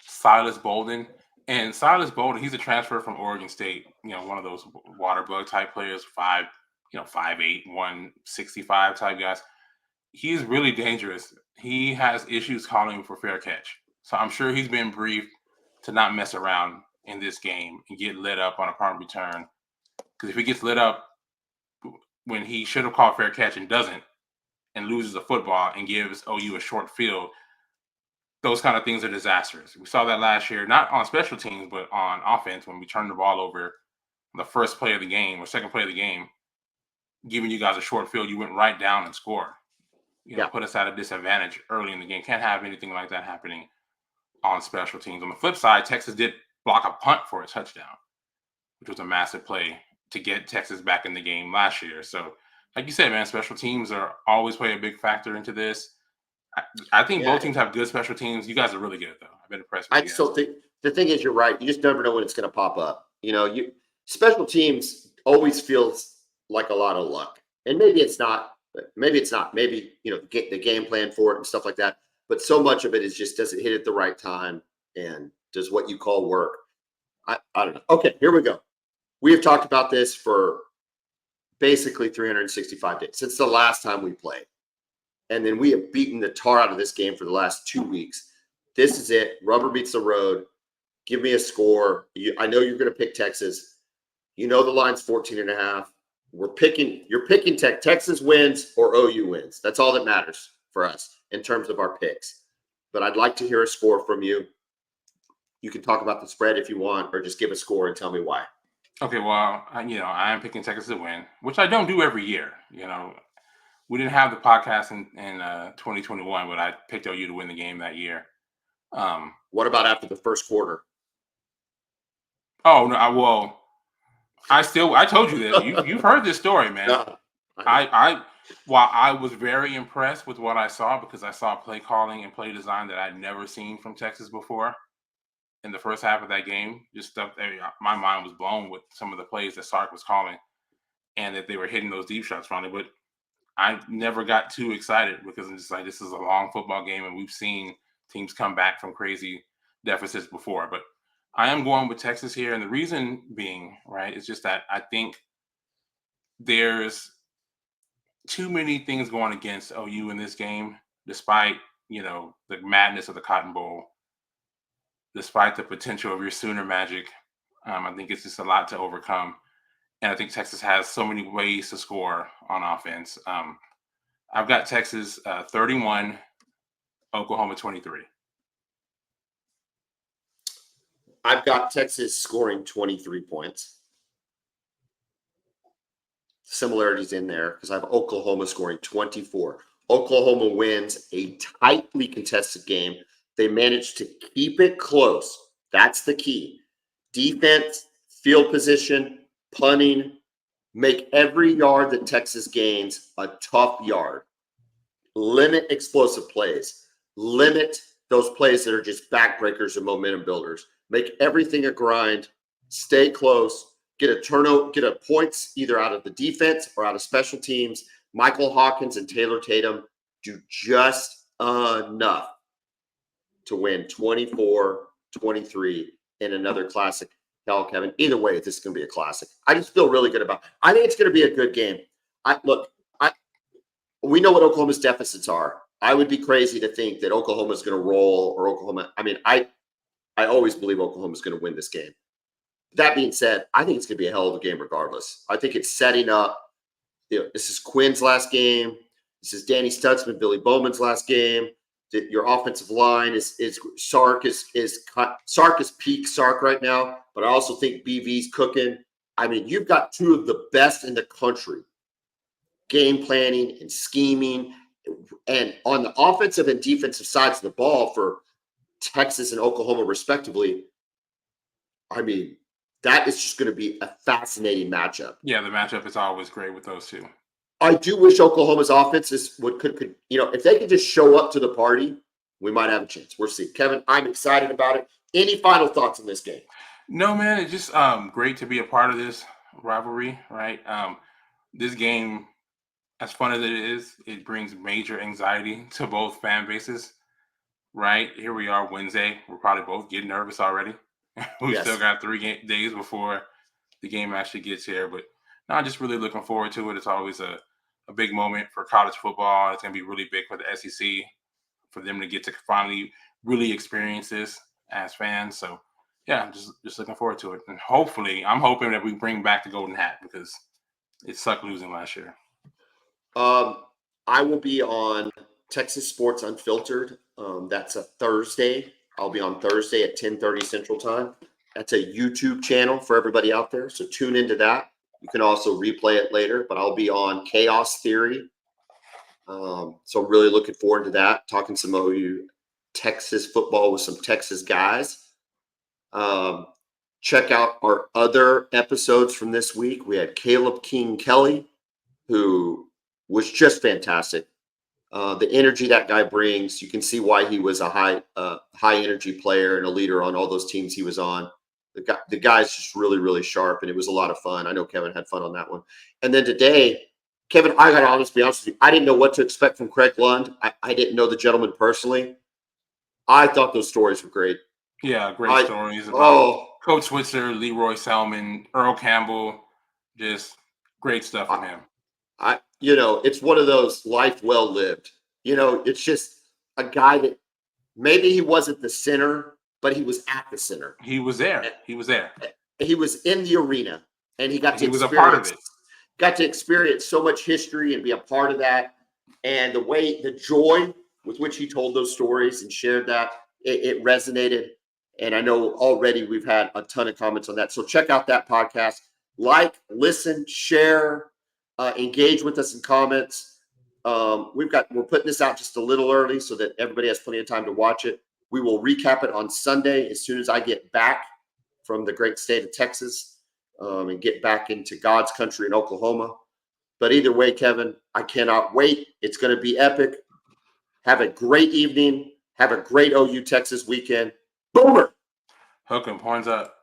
Silas Bolden. And Silas Bolden, he's a transfer from Oregon State, one of those water bug type players, 5'8", 165 type guys. He's really dangerous. He has issues calling for fair catch. So I'm sure he's been briefed to not mess around in this game and get lit up on a punt return. Because if he gets lit up when he should have called fair catch and doesn't, and loses a football and gives OU a short field, those kind of things are disastrous. We saw that last year, not on special teams, but on offense when we turned the ball over the first play of the game or second play of the game, giving you guys a short field, you went right down and scored. Put us at a disadvantage early in the game. Can't have anything like that happening on special teams. On the flip side, Texas did block a punt for a touchdown, which was a massive play to get Texas back in the game last year. So, like you said, man, special teams are always play a big factor into this. I think both teams have good special teams. You guys are really good, though. I've been impressed with you guys. Still think the thing is, you're right. You just never know when it's going to pop up. Special teams always feels like a lot of luck, and maybe it's not. Maybe it's not. Maybe the game plan for it and stuff like that. But so much of it is just, does it hit at the right time, and does what you call work. I don't know. Okay, here we go. We have talked about this for basically 365 days since the last time we played. And then we have beaten the tar out of this game for the last 2 weeks. This is it. Rubber meets the road. Give me a score. I know you're going to pick Texas. The line's 14.5. You're picking Texas wins or OU wins. That's all that matters for us in terms of our picks. But I'd like to hear a score from you. You can talk about the spread if you want, or just give a score and tell me why. Okay, well, I am picking Texas to win, which I don't do every year. We didn't have the podcast in 2021, but I picked OU to win the game that year. What about after the first quarter? Oh no! I told you that. You've heard this story, man. No, While I was very impressed with what I saw, because I saw play calling and play design that I'd never seen from Texas before. In the first half of that game, just stuff. My mind was blown with some of the plays that Sark was calling, and that they were hitting those deep shots from it. But I never got too excited because I'm just like, this is a long football game, and we've seen teams come back from crazy deficits before. But I am going with Texas here, and the reason being, right, is just that I think there's too many things going against OU in this game, despite, the madness of the Cotton Bowl, despite the potential of your Sooner magic. I think it's just a lot to overcome. And I think Texas has so many ways to score on offense. I've got Texas 31, Oklahoma 23. I've got Texas scoring 23 points. Similarities in there because I have Oklahoma scoring 24. Oklahoma wins a tightly contested game. They managed to keep it close. That's the key. Defense, field position, punting, make every yard that Texas gains a tough yard. Limit explosive plays. Limit those plays that are just backbreakers and momentum builders. Make everything a grind. Stay close. Get a turnover, get a points either out of the defense or out of special teams. Michael Hawkins and Taylor Tatum do just enough to win 24-23 in another classic. Hell, Kevin, either way, this is going to be a classic. I just feel really good about it. I think it's going to be a good game. We know what Oklahoma's deficits are. I would be crazy to think that Oklahoma is going to roll or Oklahoma. I mean, I always believe Oklahoma is going to win this game. That being said, I think it's going to be a hell of a game regardless. I think it's setting up. This is Quinn's last game. This is Danny Stutzman, Billy Bowman's last game. Your offensive line is Sark is peak Sark right now, but I also think BV's cooking. I mean, you've got two of the best in the country, game planning and scheming, and on the offensive and defensive sides of the ball for Texas and Oklahoma respectively. I mean, that is just going to be a fascinating matchup. Yeah, the matchup is always great with those two. I do wish Oklahoma's offense could if they could just show up to the party, we might have a chance. We'll see. Kevin, I'm excited about it. Any final thoughts on this game? No, man, it's just great to be a part of this rivalry, right? This game, as fun as it is, it brings major anxiety to both fan bases, right? Here we are Wednesday. We're probably both getting nervous already. We've still got 3 days before the game actually gets here, but I'm just really looking forward to it. It's always a big moment for college football. It's going to be really big for the SEC, for them to get to finally really experience this as fans. So, yeah, I'm just looking forward to it. And hopefully, I'm hoping that we bring back the Golden Hat because it sucked losing last year. I will be on Texas Sports Unfiltered. That's a Thursday. I'll be on Thursday at 10:30 Central Time. That's a YouTube channel for everybody out there, so tune into that. You can also replay it later, but I'll be on Chaos Theory. So I'm really looking forward to that, talking some OU Texas football with some Texas guys. Check out our other episodes from this week. We had Caleb King Kelly, who was just fantastic. The energy that guy brings, you can see why he was a high energy player and a leader on all those teams he was on. The guy's just really, really sharp, and it was a lot of fun. I know Kevin had fun on that one. And then today, Kevin, I got to be honest with you, I didn't know what to expect from Craig Lund. I didn't know the gentleman personally. I thought those stories were great. Yeah, great stories about Coach Switzer, Leroy Selman, Earl Campbell, just great stuff from him. It's one of those life well lived. It's just a guy that maybe he wasn't the center, but he was at the center. He was there. He was in the arena, and he was a part of it. Got to experience so much history and be a part of that. And the joy with which he told those stories and shared that, it resonated. And I know already we've had a ton of comments on that. So check out that podcast. Like, listen, share, engage with us in comments. We're putting this out just a little early so that everybody has plenty of time to watch it. We will recap it on Sunday as soon as I get back from the great state of Texas and get back into God's country in Oklahoma. But either way, Kevin, I cannot wait. It's going to be epic. Have a great evening. Have a great OU Texas weekend. Boomer. Hook 'em, horns up.